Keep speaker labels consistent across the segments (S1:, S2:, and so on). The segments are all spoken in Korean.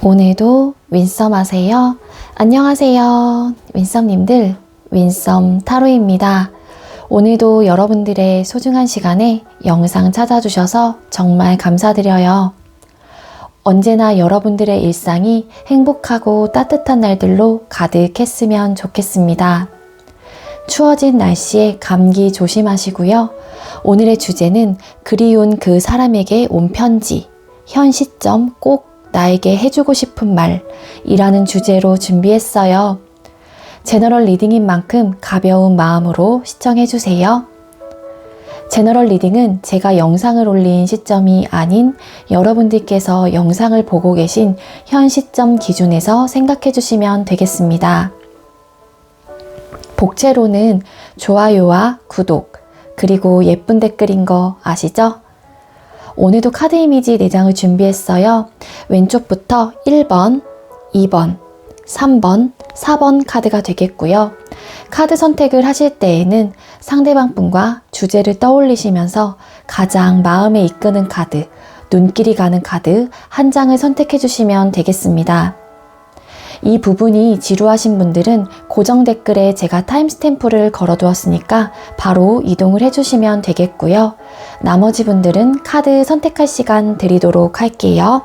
S1: 오늘도 윈썸 하세요. 안녕하세요. 윈썸님들, 윈썸 타로입니다. 오늘도 여러분들의 소중한 시간에 영상 찾아주셔서 정말 감사드려요. 언제나 여러분들의 일상이 행복하고 따뜻한 날들로 가득했으면 좋겠습니다. 추워진 날씨에 감기 조심하시고요. 오늘의 주제는 그리운 그 사람에게 온 편지, 현 시점 꼭 나에게 해주고 싶은 말이라는 주제로 준비했어요. 제너럴 리딩인 만큼 가벼운 마음으로 시청해주세요. 제너럴 리딩은 제가 영상을 올린 시점이 아닌 여러분들께서 영상을 보고 계신 현 시점 기준에서 생각해주시면 되겠습니다. 복채로는 좋아요와 구독, 그리고 예쁜 댓글인 거 아시죠? 오늘도 카드 이미지 4장을 준비했어요. 왼쪽부터 1번, 2번, 3번, 4번 카드가 되겠고요. 카드 선택을 하실 때에는 상대방 분과 주제를 떠올리시면서 가장 마음에 이끄는 카드, 눈길이 가는 카드 한 장을 선택해 주시면 되겠습니다. 이 부분이 지루하신 분들은 고정 댓글에 제가 타임스탬프를 걸어 두었으니까 바로 이동을 해주시면 되겠고요. 나머지 분들은 카드 선택할 시간 드리도록 할게요.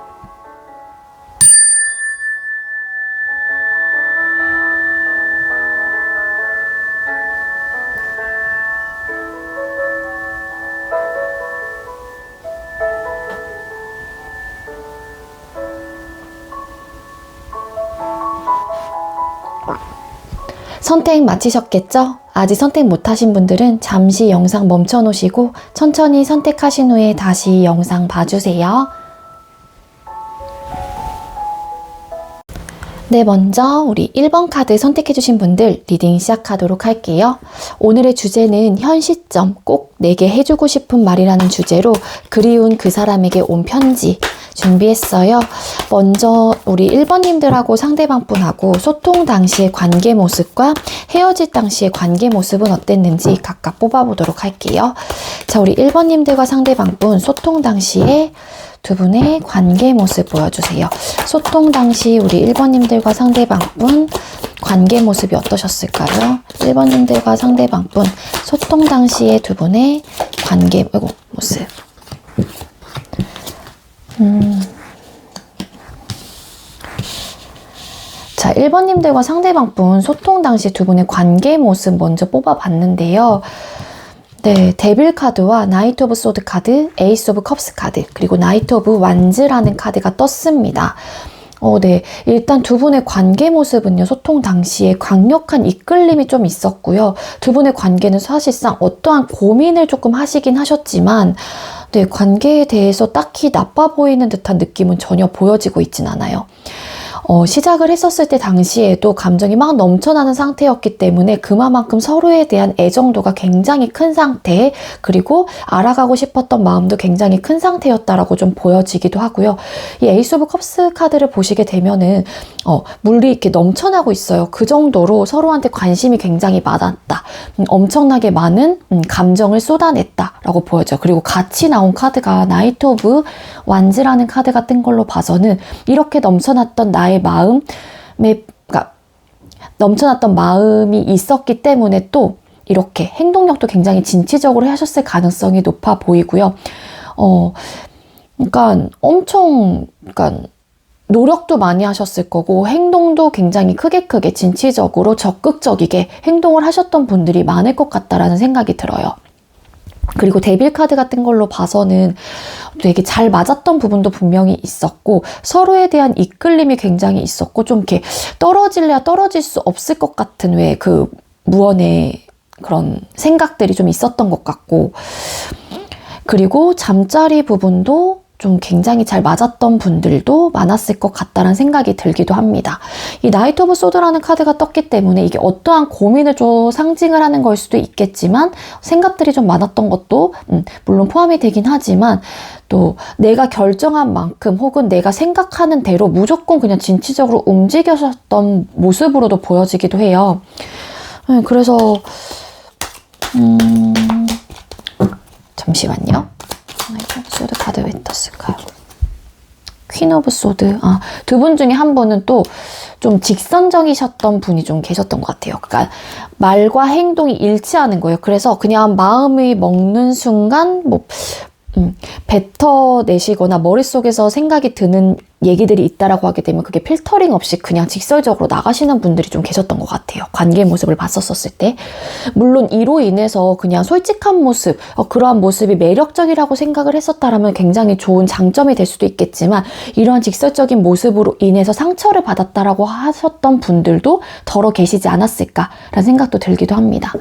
S1: 선택 마치셨겠죠? 아직 선택 못하신 분들은 잠시 영상 멈춰 놓으시고 천천히 선택하신 후에 다시 영상 봐주세요. 네, 먼저 우리 1번 카드 선택해주신 분들 리딩 시작하도록 할게요. 오늘의 주제는 현 시점 꼭 내게 해주고 싶은 말이라는 주제로 그리운 그 사람에게 온 편지 준비했어요. 먼저 우리 1번님들하고 상대방 분하고 소통 당시의 관계 모습과 헤어질 당시의 관계 모습은 어땠는지 각각 뽑아보도록 할게요. 자, 우리 1번님들과 상대방 분 소통 당시에 두 분의 관계 모습 보여주세요. 소통 당시 우리 1번님들과 상대방 분 관계 모습이 어떠셨을까요? 1번님들과 상대방 분 소통 당시의 두 분의 관계 모습. 자, 1번님들과 상대방 분 소통 당시 두 분의 관계 모습 먼저 뽑아봤는데요. 네, 데빌 카드와 나이트 오브 소드 카드, 에이스 오브 컵스 카드, 그리고 나이트 오브 완즈라는 카드가 떴습니다. 네. 일단 두 분의 관계 모습은요, 소통 당시에 강력한 이끌림이 좀 있었고요. 두 분의 관계는 사실상 어떠한 고민을 조금 하시긴 하셨지만, 네, 관계에 대해서 딱히 나빠 보이는 듯한 느낌은 전혀 보여지고 있진 않아요. 시작을 했었을 때 당시에도 감정이 막 넘쳐나는 상태였기 때문에 그만큼 서로에 대한 애정도가 굉장히 큰 상태, 그리고 알아가고 싶었던 마음도 굉장히 큰 상태였다라고 좀 보여지기도 하고요. 이 에이스 오브 컵스 카드를 보시게 되면은 물이 이렇게 넘쳐나고 있어요. 그 정도로 서로한테 관심이 굉장히 많았다. 엄청나게 많은 감정을 쏟아냈다라고 보여져요. 그리고 같이 나온 카드가 나이트 오브 완즈라는 카드가 뜬 걸로 봐서는 이렇게 넘쳐났던 나의 마음에, 그러니까 넘쳐났던 마음이 있었기 때문에 또 이렇게 행동력도 굉장히 진취적으로 하셨을 가능성이 높아 보이고요. 그러니까 엄청, 그러니까 노력도 많이 하셨을 거고 행동도 굉장히 크게 진취적으로 적극적이게 행동을 하셨던 분들이 많을 것 같다라는 생각이 들어요. 그리고 데빌 카드 같은 걸로 봐서는 되게 잘 맞았던 부분도 분명히 있었고 서로에 대한 이끌림이 굉장히 있었고 좀 이렇게 떨어질래야 떨어질 수 없을 것 같은 왜 그 무언의 그런 생각들이 좀 있었던 것 같고, 그리고 잠자리 부분도 좀 굉장히 잘 맞았던 분들도 많았을 것 같다는 생각이 들기도 합니다. 이 나이트 오브 소드라는 카드가 떴기 때문에 이게 어떠한 고민을 좀 상징을 하는 걸 수도 있겠지만 생각들이 좀 많았던 것도 물론 포함이 되긴 하지만 또 내가 결정한 만큼 혹은 내가 생각하는 대로 무조건 그냥 진취적으로 움직여셨던 모습으로도 보여지기도 해요. 그래서 잠시만요. 소드 카드 왜 떴을까요? 퀸 오브 소드. 두 분 중에 한 분은 또 좀 직선적이셨던 분이 좀 계셨던 것 같아요. 그러니까 말과 행동이 일치하는 거예요. 그래서 그냥 마음이 먹는 순간 뭐 뱉어내시거나 머릿속에서 생각이 드는 얘기들이 있다라고 하게 되면 그게 필터링 없이 그냥 직설적으로 나가시는 분들이 좀 계셨던 것 같아요. 관계 모습을 봤었을 때. 물론 이로 인해서 그냥 솔직한 모습, 그러한 모습이 매력적이라고 생각을 했었다라면 굉장히 좋은 장점이 될 수도 있겠지만 이러한 직설적인 모습으로 인해서 상처를 받았다라고 하셨던 분들도 더러 계시지 않았을까라는 생각도 들기도 합니다.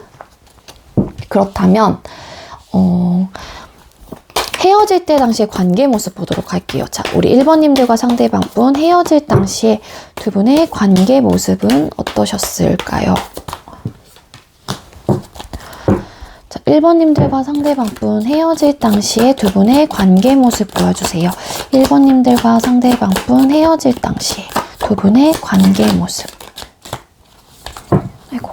S1: 그렇다면 헤어질 때 당시의 관계 모습 보도록 할게요. 자, 우리 1번님들과 상대방분 헤어질 당시에 두 분의 관계 모습은 어떠셨을까요? 자, 1번님들과 상대방분 헤어질 당시에 두 분의 관계 모습 보여주세요. 1번님들과 상대방분 헤어질 당시에 두 분의 관계 모습. 아이고.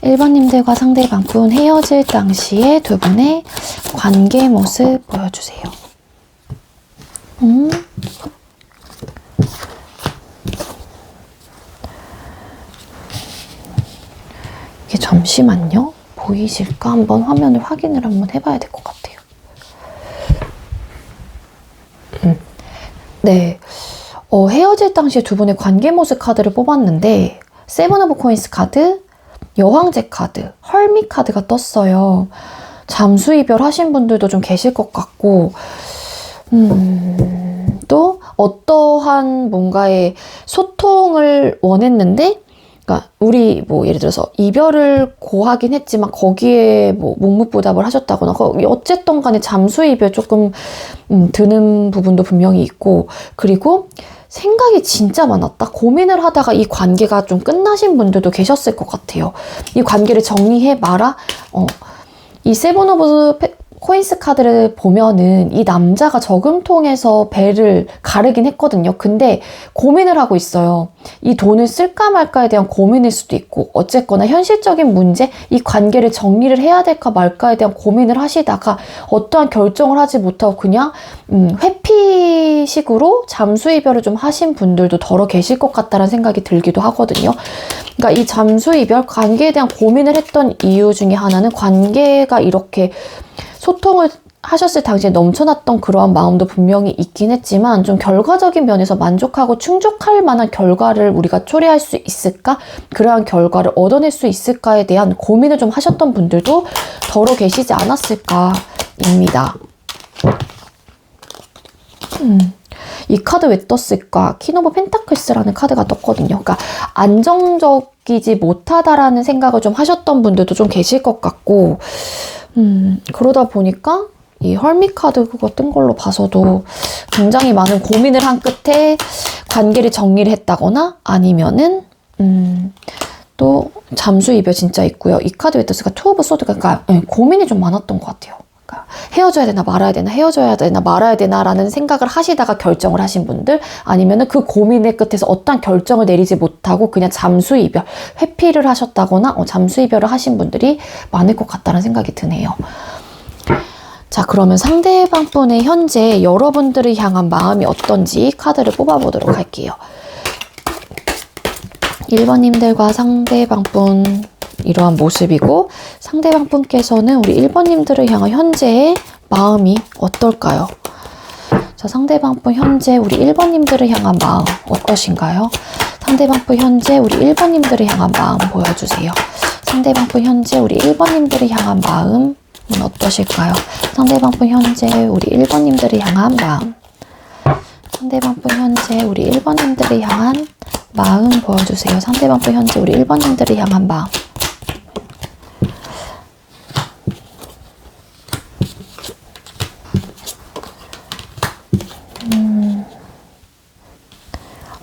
S1: 1번님들과 상대방분 헤어질 당시에 두 분의 관계 모습 보여주세요. 이게 잠시만요. 보이실까? 한번 화면을 확인을 한번 해봐야 될 것 같아요. 네. 헤어질 당시에 두 분의 관계 모습 카드를 뽑았는데 세븐 오브 코인스 카드, 여왕제 카드, 헐밋 카드가 떴어요. 잠수 이별하신 분들도 좀 계실 것 같고 또 어떠한 뭔가의 소통을 원했는데 그러니까 우리 뭐 예를 들어서 이별을 고하긴 했지만 거기에 뭐 묵묵부답을 하셨다거나 어쨌든 간에 잠수 이별 조금 드는 부분도 분명히 있고 그리고 생각이 진짜 많았다. 고민을 하다가 이 관계가 좀 끝나신 분들도 계셨을 것 같아요. 이 관계를 정리해 마라. 이 세븐 오브 코인스 카드를 보면은 이 남자가 저금통에서 배를 가르긴 했거든요. 근데 고민을 하고 있어요. 이 돈을 쓸까 말까에 대한 고민일 수도 있고 어쨌거나 현실적인 문제, 이 관계를 정리를 해야 될까 말까에 대한 고민을 하시다가 어떠한 결정을 하지 못하고 그냥 회피식으로 잠수 이별을 좀 하신 분들도 더러 계실 것 같다는 생각이 들기도 하거든요. 그러니까 이 잠수 이별 관계에 대한 고민을 했던 이유 중에 하나는 관계가 이렇게 소통을 하셨을 당시에 넘쳐났던 그러한 마음도 분명히 있긴 했지만 좀 결과적인 면에서 만족하고 충족할 만한 결과를 우리가 초래할 수 있을까? 그러한 결과를 얻어낼 수 있을까에 대한 고민을 좀 하셨던 분들도 더러 계시지 않았을까입니다. 이 카드 왜 떴을까? 퀸 오브 펜타클스라는 카드가 떴거든요. 그러니까 안정적이지 못하다라는 생각을 좀 하셨던 분들도 좀 계실 것 같고 그러다 보니까 이 헐밋 카드 그거 뜬 걸로 봐서도 굉장히 많은 고민을 한 끝에 관계를 정리를 했다거나 아니면은 또 잠수 이별 진짜 있고요. 이 카드 왜 떴을까? 투 오브 소드가 그러니까 고민이 좀 많았던 것 같아요. 그러니까 헤어져야 되나 말아야 되나 헤어져야 되나 말아야 되나 라는 생각을 하시다가 결정을 하신 분들 아니면은 그 고민의 끝에서 어떤 결정을 내리지 못하고 그냥 잠수 이별, 회피를 하셨다거나 잠수 이별을 하신 분들이 많을 것 같다는 생각이 드네요. 자, 그러면 상대방 분의 현재 여러분들을 향한 마음이 어떤지 카드를 뽑아보도록 할게요. 1번님들과 상대방 분 이러한 모습이고 상대방 분께서는 우리 1번님들을 향한 현재의 마음이 어떨까요? 자, 상대방 분 현재 우리 1번님들을 향한 마음 어떠신가요? 상대방 분 현재 우리 1번님들을 향한 마음 보여주세요. 상대방 분 현재 우리 1번님들을 향한 마음은 어떠실까요? 상대방 분 현재 우리 1번님들을 향한 마음. 상대방 분 현재 우리 1번님들을 향한 마음 보여주세요. 상대방 분 현재 우리 1번님들을 향한 마음.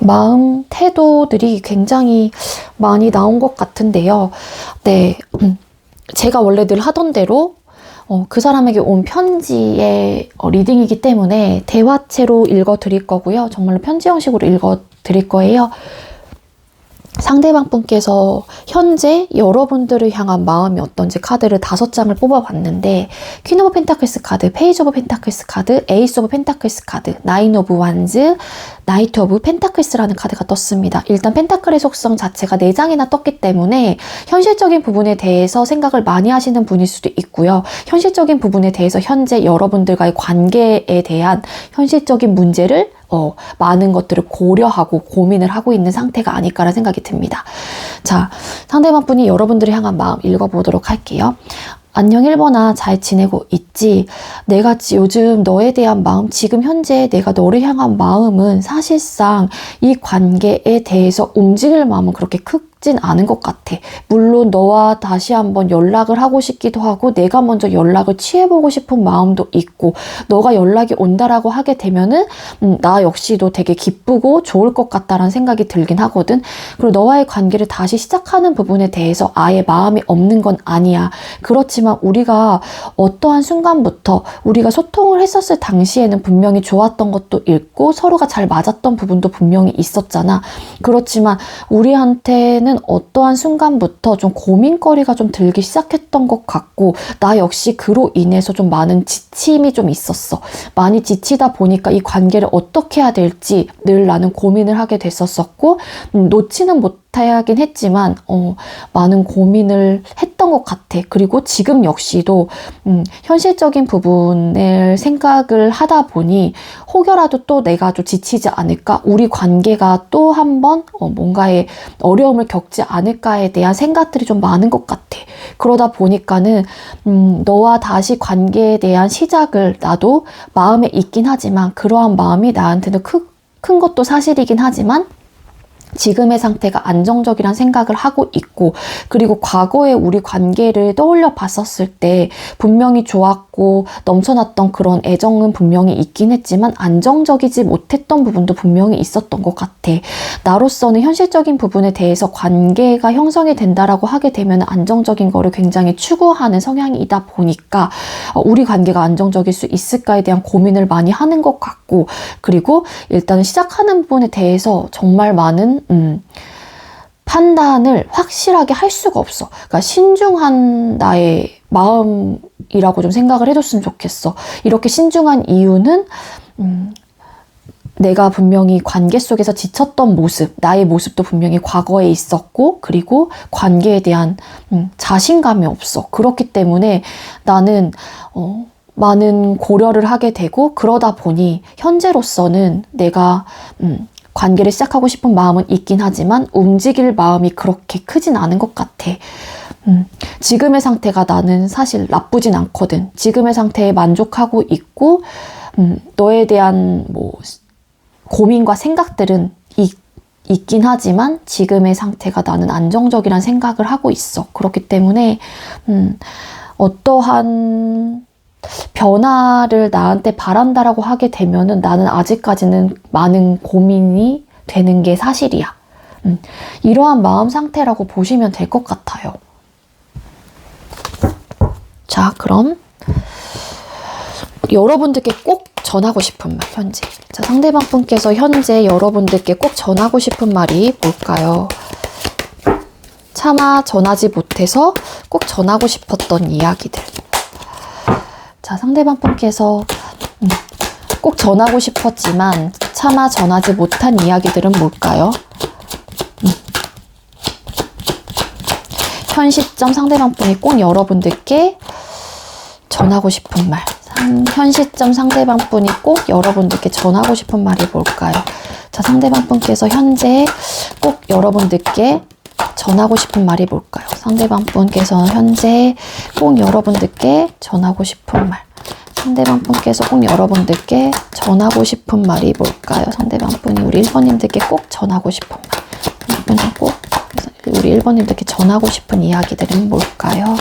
S1: 마음, 태도들이 굉장히 많이 나온 것 같은데요. 네, 제가 원래 늘 하던 대로 그 사람에게 온 편지의 리딩이기 때문에 대화체로 읽어드릴 거고요. 정말로 편지 형식으로 읽어드릴 거예요. 상대방 분께서 현재 여러분들을 향한 마음이 어떤지 카드를 5장을 뽑아봤는데 퀸 오브 펜타클스 카드, 페이지 오브 펜타클스 카드, 에이스 오브 펜타클스 카드, 나인 오브 완즈, 나이트 오브 펜타클스라는 카드가 떴습니다. 일단 펜타클의 속성 자체가 4장이나 떴기 때문에 현실적인 부분에 대해서 생각을 많이 하시는 분일 수도 있고요. 현실적인 부분에 대해서 현재 여러분들과의 관계에 대한 현실적인 문제를 많은 것들을 고려하고 고민을 하고 있는 상태가 아닐까라는 생각이 듭니다. 자, 상대방 분이 여러분들을 향한 마음 읽어보도록 할게요. 안녕 1번아, 잘 지내고 있지? 내가 요즘 너에 대한 마음, 지금 현재 내가 너를 향한 마음은 사실상 이 관계에 대해서 움직일 마음은 그렇게 크진 않은 것 같아. 물론 너와 다시 한번 연락을 하고 싶기도 하고 내가 먼저 연락을 취해보고 싶은 마음도 있고 너가 연락이 온다라고 하게 되면은 나 역시도 되게 기쁘고 좋을 것 같다라는 생각이 들긴 하거든. 그리고 너와의 관계를 다시 시작하는 부분에 대해서 아예 마음이 없는 건 아니야. 그렇지만 우리가 어떠한 순간부터 우리가 소통을 했었을 당시에는 분명히 좋았던 것도 있고 서로가 잘 맞았던 부분도 분명히 있었잖아. 그렇지만 우리한테는 어떠한 순간부터 좀 고민거리가 좀 들기 시작했던 것 같고 나 역시 그로 인해서 좀 많은 지침이 좀 있었어. 많이 지치다 보니까 이 관계를 어떻게 해야 될지 늘 나는 고민을 하게 됐었었고 놓지는 못하긴 했지만 많은 고민을 했던 것 같아. 그리고 지금 역시도 현실적인 부분을 생각을 하다 보니 혹여라도 또 내가 좀 지치지 않을까? 우리 관계가 또 한번 뭔가의 어려움을 겪지 않을까에 대한 생각들이 좀 많은 것 같아. 그러다 보니까는 너와 다시 관계에 대한 시작을 나도 마음에 있긴 하지만 그러한 마음이 나한테는 큰 것도 사실이긴 하지만 지금의 상태가 안정적이란 생각을 하고 있고 그리고 과거의 우리 관계를 떠올려 봤었을 때 분명히 좋았고 넘쳐났던 그런 애정은 분명히 있긴 했지만 안정적이지 못했던 부분도 분명히 있었던 것 같아. 나로서는 현실적인 부분에 대해서 관계가 형성이 된다라고 하게 되면 안정적인 거를 굉장히 추구하는 성향이다 보니까 우리 관계가 안정적일 수 있을까에 대한 고민을 많이 하는 것 같고 그리고 일단 시작하는 부분에 대해서 정말 많은 판단을 확실하게 할 수가 없어. 그러니까 신중한 나의 마음이라고 좀 생각을 해줬으면 좋겠어. 이렇게 신중한 이유는 내가 분명히 관계 속에서 지쳤던 모습, 나의 모습도 분명히 과거에 있었고 그리고 관계에 대한 자신감이 없어. 그렇기 때문에 나는 많은 고려를 하게 되고 그러다 보니 현재로서는 내가 관계를 시작하고 싶은 마음은 있긴 하지만 움직일 마음이 그렇게 크진 않은 것 같아. 지금의 상태가 나는 사실 나쁘진 않거든. 지금의 상태에 만족하고 있고 너에 대한 뭐 고민과 생각들은 있긴 하지만 지금의 상태가 나는 안정적이란 생각을 하고 있어. 그렇기 때문에 어떠한 변화를 나한테 바란다라고 하게 되면은 나는 아직까지는 많은 고민이 되는 게 사실이야. 이러한 마음 상태라고 보시면 될 것 같아요. 자, 그럼 여러분들께 꼭 전하고 싶은 말, 현재. 자, 상대방 분께서 현재 여러분들께 꼭 전하고 싶은 말이 뭘까요? 차마 전하지 못해서 꼭 전하고 싶었던 이야기들. 자, 상대방 분께서 꼭 전하고 싶었지만 차마 전하지 못한 이야기들은 뭘까요? 현 시점 상대방 분이 꼭 여러분들께 전하고 싶은 말. 현 시점 상대방 분이 꼭 여러분들께 전하고 싶은 말이 뭘까요? 자, 상대방 분께서 현재 꼭 여러분들께 전하고 싶은 말이 뭘까요? 상대방 분께서 현재 꼭 여러분들께 전하고 싶은 말. 상대방 분께서 꼭 여러분들께 전하고 싶은 말이 뭘까요? 상대방 분이 우리 1번님들께 꼭 전하고 싶은 말. 분이 꼭 우리 1번님들께 전하고 싶은 이야기들은 뭘까요?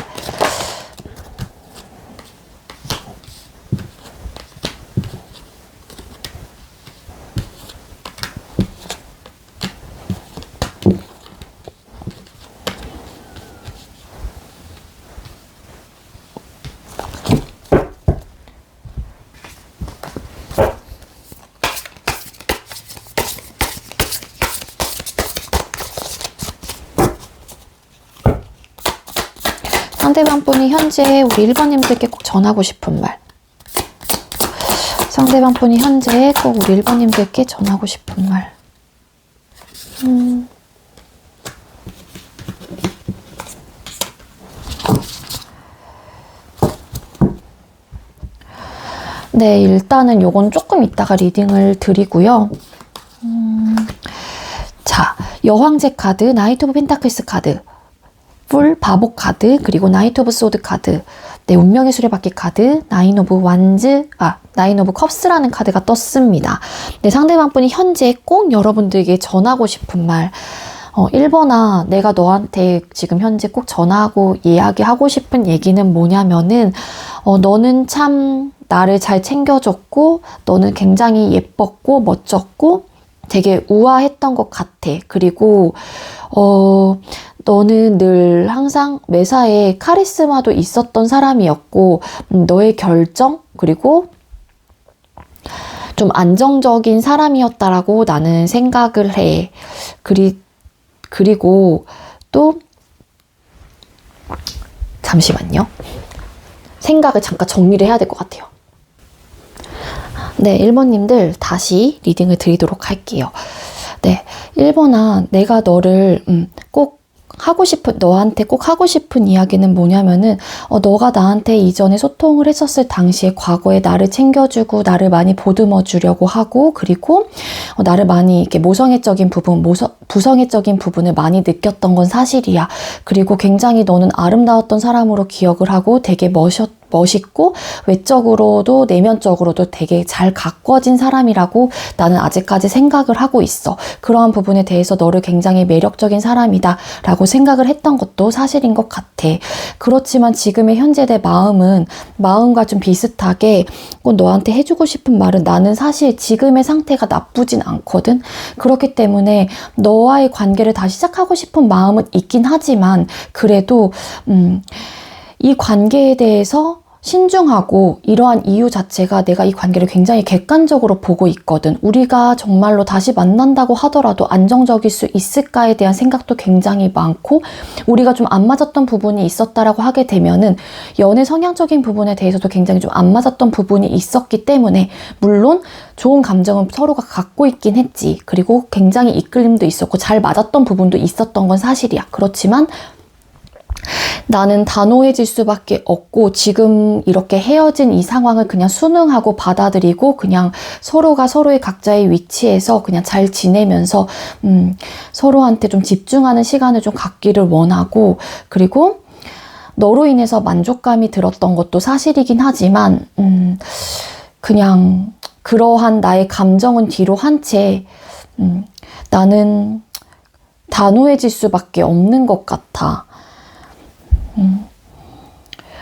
S1: 상대방 분이 현재 우리 1번님들께 꼭 전하고 싶은 말. 상대방 분이 현재 꼭 우리 1번님들께 전하고 싶은 말. 네, 일단은 요건 조금 이따가 리딩을 드리고요. 자, 여황제 카드, 나이트 오브 펜타클스 카드, 풀 바보 카드, 그리고 나이트 오브 소드 카드, 네, 운명의 수레바퀴 카드, 나인 오브 컵스라는 카드가 떴습니다. 네, 상대방 분이 현재 꼭 여러분들에게 전하고 싶은 말. 1번아, 내가 너한테 지금 현재 꼭 전하고 이야기하고 싶은 얘기는 뭐냐면은, 너는 참 나를 잘 챙겨줬고, 너는 굉장히 예뻤고, 멋졌고, 되게 우아했던 것 같아. 그리고, 너는 늘 항상 매사에 카리스마도 있었던 사람이었고, 너의 결정, 그리고 좀 안정적인 사람이었다라고 나는 생각을 해. 그리고 또, 잠시만요. 생각을 잠깐 정리를 해야 될 것 같아요. 네, 1번님들 다시 리딩을 드리도록 할게요. 네, 1번아, 내가 너를 너한테 꼭 하고 싶은 이야기는 뭐냐면은, 너가 나한테 이전에 소통을 했었을 당시에 과거에 나를 챙겨주고, 나를 많이 보듬어 주려고 하고, 그리고, 나를 많이 이렇게 부성애적인 부분을 많이 느꼈던 건 사실이야. 그리고 굉장히 너는 아름다웠던 사람으로 기억을 하고 되게 멋있고 외적으로도 내면적으로도 되게 잘 가꿔진 사람이라고 나는 아직까지 생각을 하고 있어. 그러한 부분에 대해서 너를 굉장히 매력적인 사람이다 라고 생각을 했던 것도 사실인 것 같아. 그렇지만 지금의 현재 내 마음과 좀 비슷하게 꼭 너한테 해주고 싶은 말은, 나는 사실 지금의 상태가 나쁘진 않거든. 그렇기 때문에 너와의 관계를 다시 시작하고 싶은 마음은 있긴 하지만, 그래도 이 관계에 대해서 신중하고, 이러한 이유 자체가 내가 이 관계를 굉장히 객관적으로 보고 있거든. 우리가 정말로 다시 만난다고 하더라도 안정적일 수 있을까에 대한 생각도 굉장히 많고, 우리가 좀 안 맞았던 부분이 있었다라고 하게 되면은 연애 성향적인 부분에 대해서도 굉장히 좀 안 맞았던 부분이 있었기 때문에, 물론 좋은 감정은 서로가 갖고 있긴 했지. 그리고 굉장히 이끌림도 있었고 잘 맞았던 부분도 있었던 건 사실이야. 그렇지만 나는 단호해질 수밖에 없고, 지금 이렇게 헤어진 이 상황을 그냥 순응하고 받아들이고, 그냥 서로가 서로의 각자의 위치에서 그냥 잘 지내면서 서로한테 좀 집중하는 시간을 좀 갖기를 원하고, 그리고 너로 인해서 만족감이 들었던 것도 사실이긴 하지만 그냥 그러한 나의 감정은 뒤로 한 채 나는 단호해질 수밖에 없는 것 같아.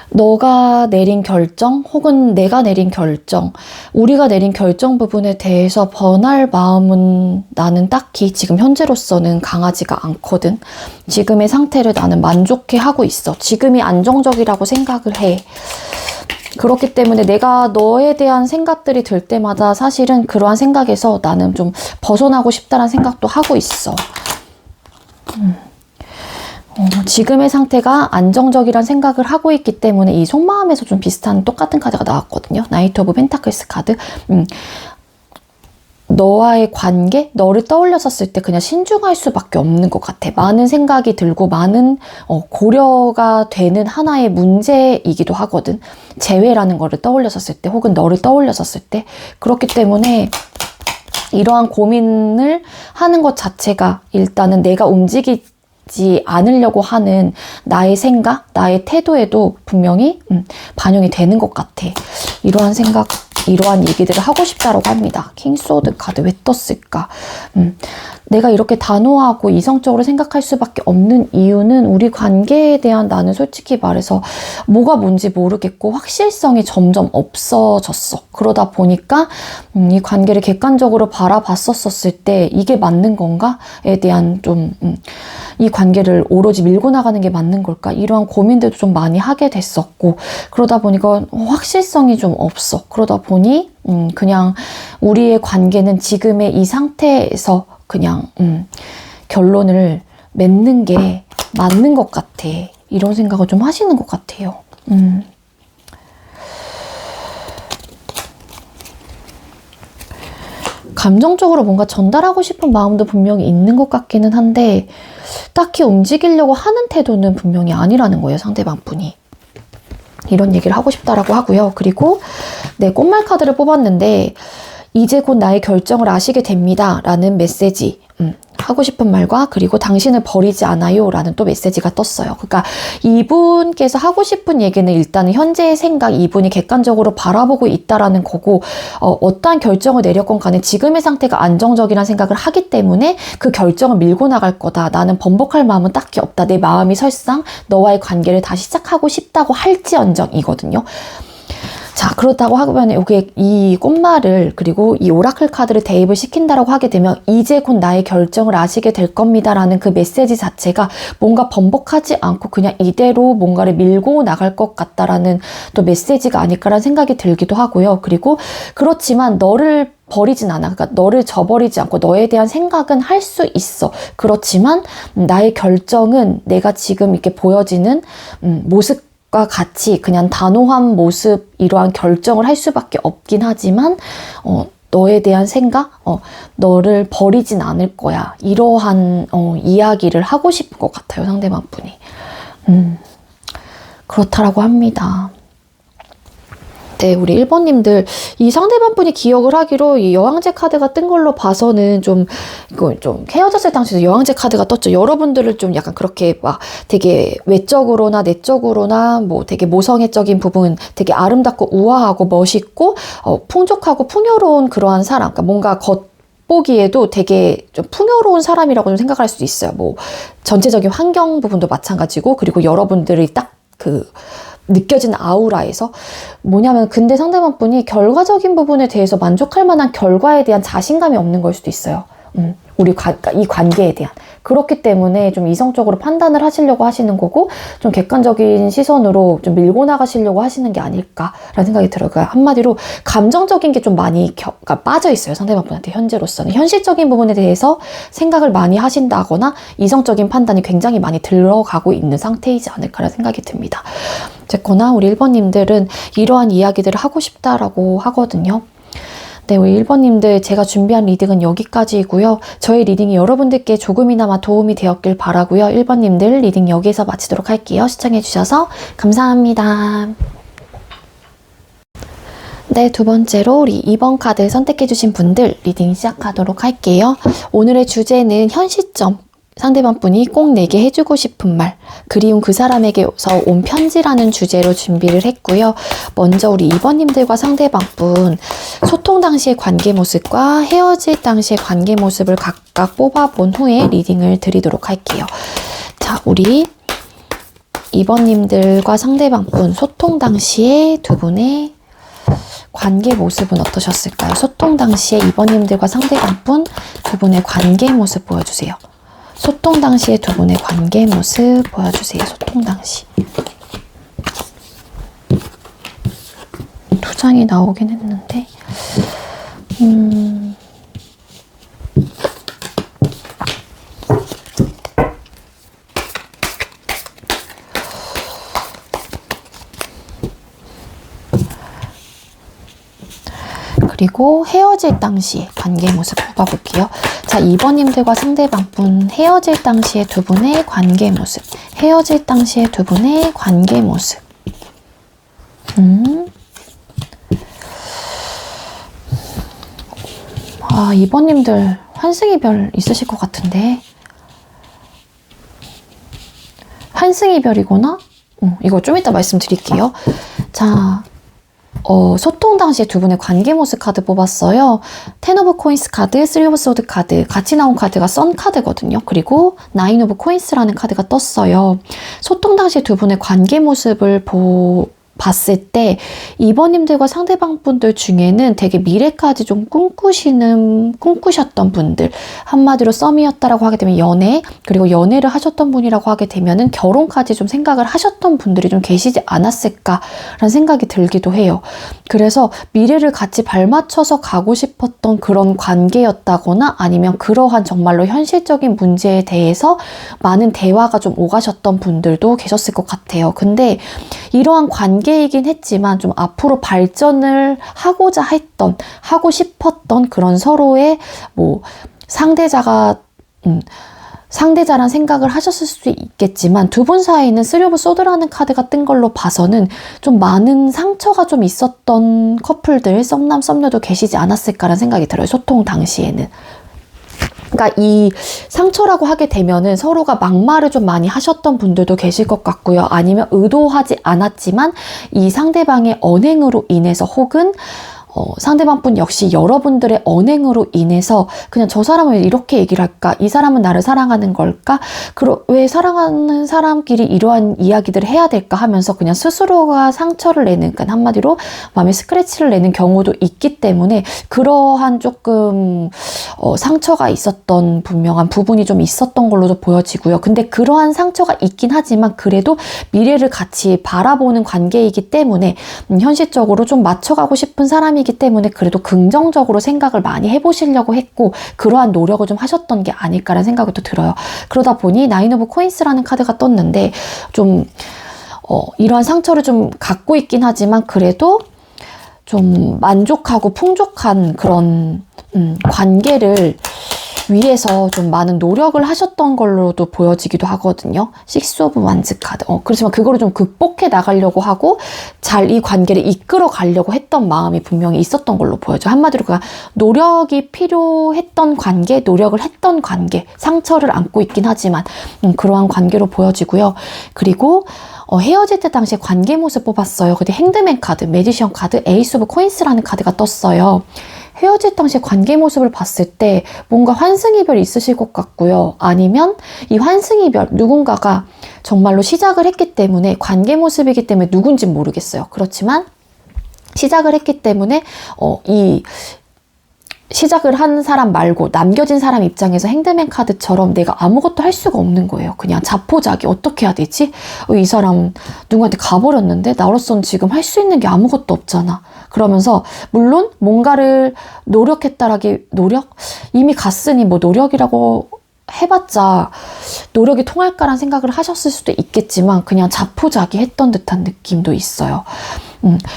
S1: 너가 내린 결정, 혹은 내가 내린 결정, 우리가 내린 결정 부분에 대해서 번할 마음은 나는 딱히 지금 현재로서는 강하지가 않거든. 지금의 상태를 나는 만족해 하고 있어. 지금이 안정적이라고 생각을 해. 그렇기 때문에 내가 너에 대한 생각들이 들 때마다 사실은 그러한 생각에서 나는 좀 벗어나고 싶다는 생각도 하고 있어. 지금의 상태가 안정적이란 생각을 하고 있기 때문에 이 속마음에서 좀 비슷한 똑같은 카드가 나왔거든요. 나이트 오브 펜타클스 카드. 너와의 관계, 너를 떠올렸었을 때 그냥 신중할 수밖에 없는 것 같아. 많은 생각이 들고 많은 고려가 되는 하나의 문제이기도 하거든. 재회라는 거를 떠올렸었을 때, 혹은 너를 떠올렸었을 때. 그렇기 때문에 이러한 고민을 하는 것 자체가 일단은 내가 움직이지 않으려고 하는 나의 생각, 나의 태도에도 분명히 반영이 되는 것 같아. 이러한 생각, 이러한 얘기들을 하고 싶다라고 합니다. 킹소드 카드 왜 떴을까? 내가 이렇게 단호하고 이성적으로 생각할 수밖에 없는 이유는 우리 관계에 대한, 나는 솔직히 말해서 뭐가 뭔지 모르겠고 확실성이 점점 없어졌어. 그러다 보니까 이 관계를 객관적으로 바라봤었을 때 이게 맞는 건가에 대한 좀 이 관계를 오로지 밀고 나가는 게 맞는 걸까? 이러한 고민들도 좀 많이 하게 됐었고, 그러다 보니까 확실성이 좀 없어. 그러다 보니 그냥 우리의 관계는 지금의 이 상태에서 그냥 결론을 맺는 게 맞는 것 같아. 이런 생각을 좀 하시는 것 같아요. 감정적으로 뭔가 전달하고 싶은 마음도 분명히 있는 것 같기는 한데 딱히 움직이려고 하는 태도는 분명히 아니라는 거예요, 상대방 분이. 이런 얘기를 하고 싶다라고 하고요. 그리고 네, 꽃말 카드를 뽑았는데 이제 곧 나의 결정을 아시게 됩니다 라는 메시지, 하고 싶은 말과 그리고 당신을 버리지 않아요 라는 또 메시지가 떴어요. 그러니까 이분께서 하고 싶은 얘기는 일단은 현재의 생각, 이분이 객관적으로 바라보고 있다라는 거고, 어떠한 결정을 내렸건 간에 지금의 상태가 안정적이라는 생각을 하기 때문에 그 결정을 밀고 나갈 거다. 나는 번복할 마음은 딱히 없다. 내 마음이 설상 너와의 관계를 다시 시작하고 싶다고 할지언정이거든요. 자, 그렇다고 하면 여기에 이 꽃말을 그리고 이 오라클 카드를 대입을 시킨다라고 하게 되면 이제 곧 나의 결정을 아시게 될 겁니다 라는 그 메시지 자체가 뭔가 번복하지 않고 그냥 이대로 뭔가를 밀고 나갈 것 같다라는 또 메시지가 아닐까라는 생각이 들기도 하고요. 그리고 그렇지만 너를 버리진 않아. 그러니까 너를 저버리지 않고 너에 대한 생각은 할 수 있어. 그렇지만 나의 결정은 내가 지금 이렇게 보여지는 모습 과 같이 그냥 단호한 모습, 이러한 결정을 할 수밖에 없긴 하지만 너에 대한 생각, 너를 버리진 않을 거야. 이러한 이야기를 하고 싶은 것 같아요, 상대방 분이. 그렇다라고 합니다. 네, 우리 1번님들 이 상대방 분이 기억을 하기로 이 여왕제 카드가 뜬 걸로 봐서는 이거 좀 헤어졌을 당시에 여왕제 카드가 떴죠. 여러분들을 좀 약간 그렇게 막 되게 외적으로나 내적으로나 뭐 되게 모성애적인 부분, 되게 아름답고 우아하고 멋있고 풍족하고 풍요로운 그러한 사람, 그러니까 뭔가 보기에도 되게 좀 풍요로운 사람이라고 좀 생각할 수도 있어요. 뭐 전체적인 환경 부분도 마찬가지고, 그리고 여러분들이 딱 느껴지는 아우라에서 뭐냐면, 근데 상대방 분이 결과적인 부분에 대해서 만족할 만한 결과에 대한 자신감이 없는 걸 수도 있어요. 그러니까 이 관계에 대한. 그렇기 때문에 좀 이성적으로 판단을 하시려고 하시는 거고, 좀 객관적인 시선으로 좀 밀고 나가시려고 하시는 게 아닐까라는 생각이 들어요. 그러니까 한마디로 감정적인 게 좀 많이 그러니까 빠져 있어요, 상대방 분한테. 현재로서는 현실적인 부분에 대해서 생각을 많이 하신다거나 이성적인 판단이 굉장히 많이 들어가고 있는 상태이지 않을까라는 생각이 듭니다. 어쨌거나 우리 1번님들은 이러한 이야기들을 하고 싶다라고 하거든요. 네, 우리 1번님들 제가 준비한 리딩은 여기까지이고요. 저의 리딩이 여러분들께 조금이나마 도움이 되었길 바라고요. 1번님들 리딩 여기에서 마치도록 할게요. 시청해주셔서 감사합니다. 네, 두 번째로 우리 2번 카드 선택해주신 분들 리딩 시작하도록 할게요. 오늘의 주제는 현 시점, 상대방 분이 꼭 내게 해주고 싶은 말, 그리운 그 사람에게서 온 편지라는 주제로 준비를 했고요. 먼저 우리 2번님들과 상대방 분 소통 당시의 관계 모습과 헤어질 당시의 관계 모습을 각각 뽑아본 후에 리딩을 드리도록 할게요. 자, 우리 2번님들과 상대방 분 소통 당시의 두 분의 관계 모습은 어떠셨을까요? 소통 당시에 2번님들과 상대방 분 두 분의 관계 모습 보여주세요. 소통 당시의 두 분의 관계 모습 보여주세요. 소통 당시. 두 장이 나오긴 했는데 그리고 헤어질 당시 관계 모습 뽑아볼게요. 자, 2번님들과 상대방 분 헤어질 당시의 두 분의 관계 모습. 헤어질 당시의 두 분의 관계 모습. 아, 2번님들 환승이별 있으실 것 같은데. 환승이별이구나? 이거 좀 이따 말씀드릴게요. 자, 소통 당시에 두 분의 관계 모습 카드 뽑았어요. 텐 오브 코인스 카드, 쓰리 오브 소드 카드, 같이 나온 카드가 선 카드거든요. 그리고 나인 오브 코인스라는 카드가 떴어요. 소통 당시에 두 분의 관계 모습을 봤을 때 2번님들과 상대방 분들 중에는 되게 미래까지 좀 꿈꾸셨던 분들, 한마디로 썸이었다라고 하게 되면 연애, 그리고 연애를 하셨던 분이라고 하게 되면은 결혼까지 좀 생각을 하셨던 분들이 좀 계시지 않았을까라는 생각이 들기도 해요. 그래서 미래를 같이 발맞춰서 가고 싶었던 그런 관계였다거나 아니면 그러한 정말로 현실적인 문제에 대해서 많은 대화가 좀 오가셨던 분들도 계셨을 것 같아요. 근데 이러한 관계이긴 했지만 좀 앞으로 발전을 하고자 했던, 하고 싶었던 그런 서로의 뭐 상대자란 생각을 하셨을 수도 있겠지만 두 분 사이에는 쓰리 오브 소드라는 카드가 뜬 걸로 봐서는 좀 많은 상처가 좀 있었던 커플들, 썸남 썸녀도 계시지 않았을까라는 생각이 들어요. 소통 당시에는. 그러니까 이 상처라고 하게 되면은 서로가 막말을 좀 많이 하셨던 분들도 계실 것 같고요. 아니면 의도하지 않았지만 이 상대방의 언행으로 인해서 혹은 상대방 분 역시 여러분들의 언행으로 인해서 그냥 저 사람은 왜 이렇게 얘기를 할까? 이 사람은 나를 사랑하는 걸까? 왜 사랑하는 사람끼리 이러한 이야기들을 해야 될까? 하면서 그냥 스스로가 상처를 내는, 그러니까 한마디로 마음에 스크래치를 내는 경우도 있기 때문에 그러한 조금 상처가 있었던 분명한 부분이 좀 있었던 걸로도 보여지고요. 근데 그러한 상처가 있긴 하지만 그래도 미래를 같이 바라보는 관계이기 때문에 현실적으로 좀 맞춰가고 싶은 사람이 기 때문에 그래도 긍정적으로 생각을 많이 해보시려고 했고 그러한 노력을 좀 하셨던 게 아닐까라는 생각이 또 들어요. 그러다 보니 나인 오브 코인스라는 카드가 떴는데 좀 이러한 상처를 좀 갖고 있긴 하지만 그래도 좀 만족하고 풍족한 그런 관계를 위해서 좀 많은 노력을 하셨던 걸로도 보여지기도 하거든요. 식스 오브 완즈 카드. 그렇지만 그거를 좀 극복해 나가려고 하고 잘 이 관계를 이끌어 가려고 했던 마음이 분명히 있었던 걸로 보여져요. 한마디로 그냥 노력이 필요했던 관계, 노력을 했던 관계, 상처를 안고 있긴 하지만 그러한 관계로 보여지고요. 그리고 헤어질 때 당시에 관계 모습 뽑았어요. 근데 행드맨 카드, 매지션 카드, 에이스 오브 코인스라는 카드가 떴어요. 헤어질 당시 관계 모습을 봤을 때 뭔가 환승이별이 있으실 것 같고요. 아니면 이 환승이별, 누군가가 정말로 시작을 했기 때문에 관계 모습이기 때문에 누군진 모르겠어요. 그렇지만 시작을 했기 때문에 이 시작을 한 사람 말고 남겨진 사람 입장에서 행드맨 카드처럼 내가 아무것도 할 수가 없는 거예요. 그냥 자포자기 어떻게 해야 되지? 이 사람 누구한테 가버렸는데 나로서는 지금 할 수 있는 게 아무것도 없잖아. 그러면서 물론 뭔가를 노력? 이미 갔으니 뭐 노력이라고 해봤자 노력이 통할까라는 생각을 하셨을 수도 있겠지만 그냥 자포자기 했던 듯한 느낌도 있어요.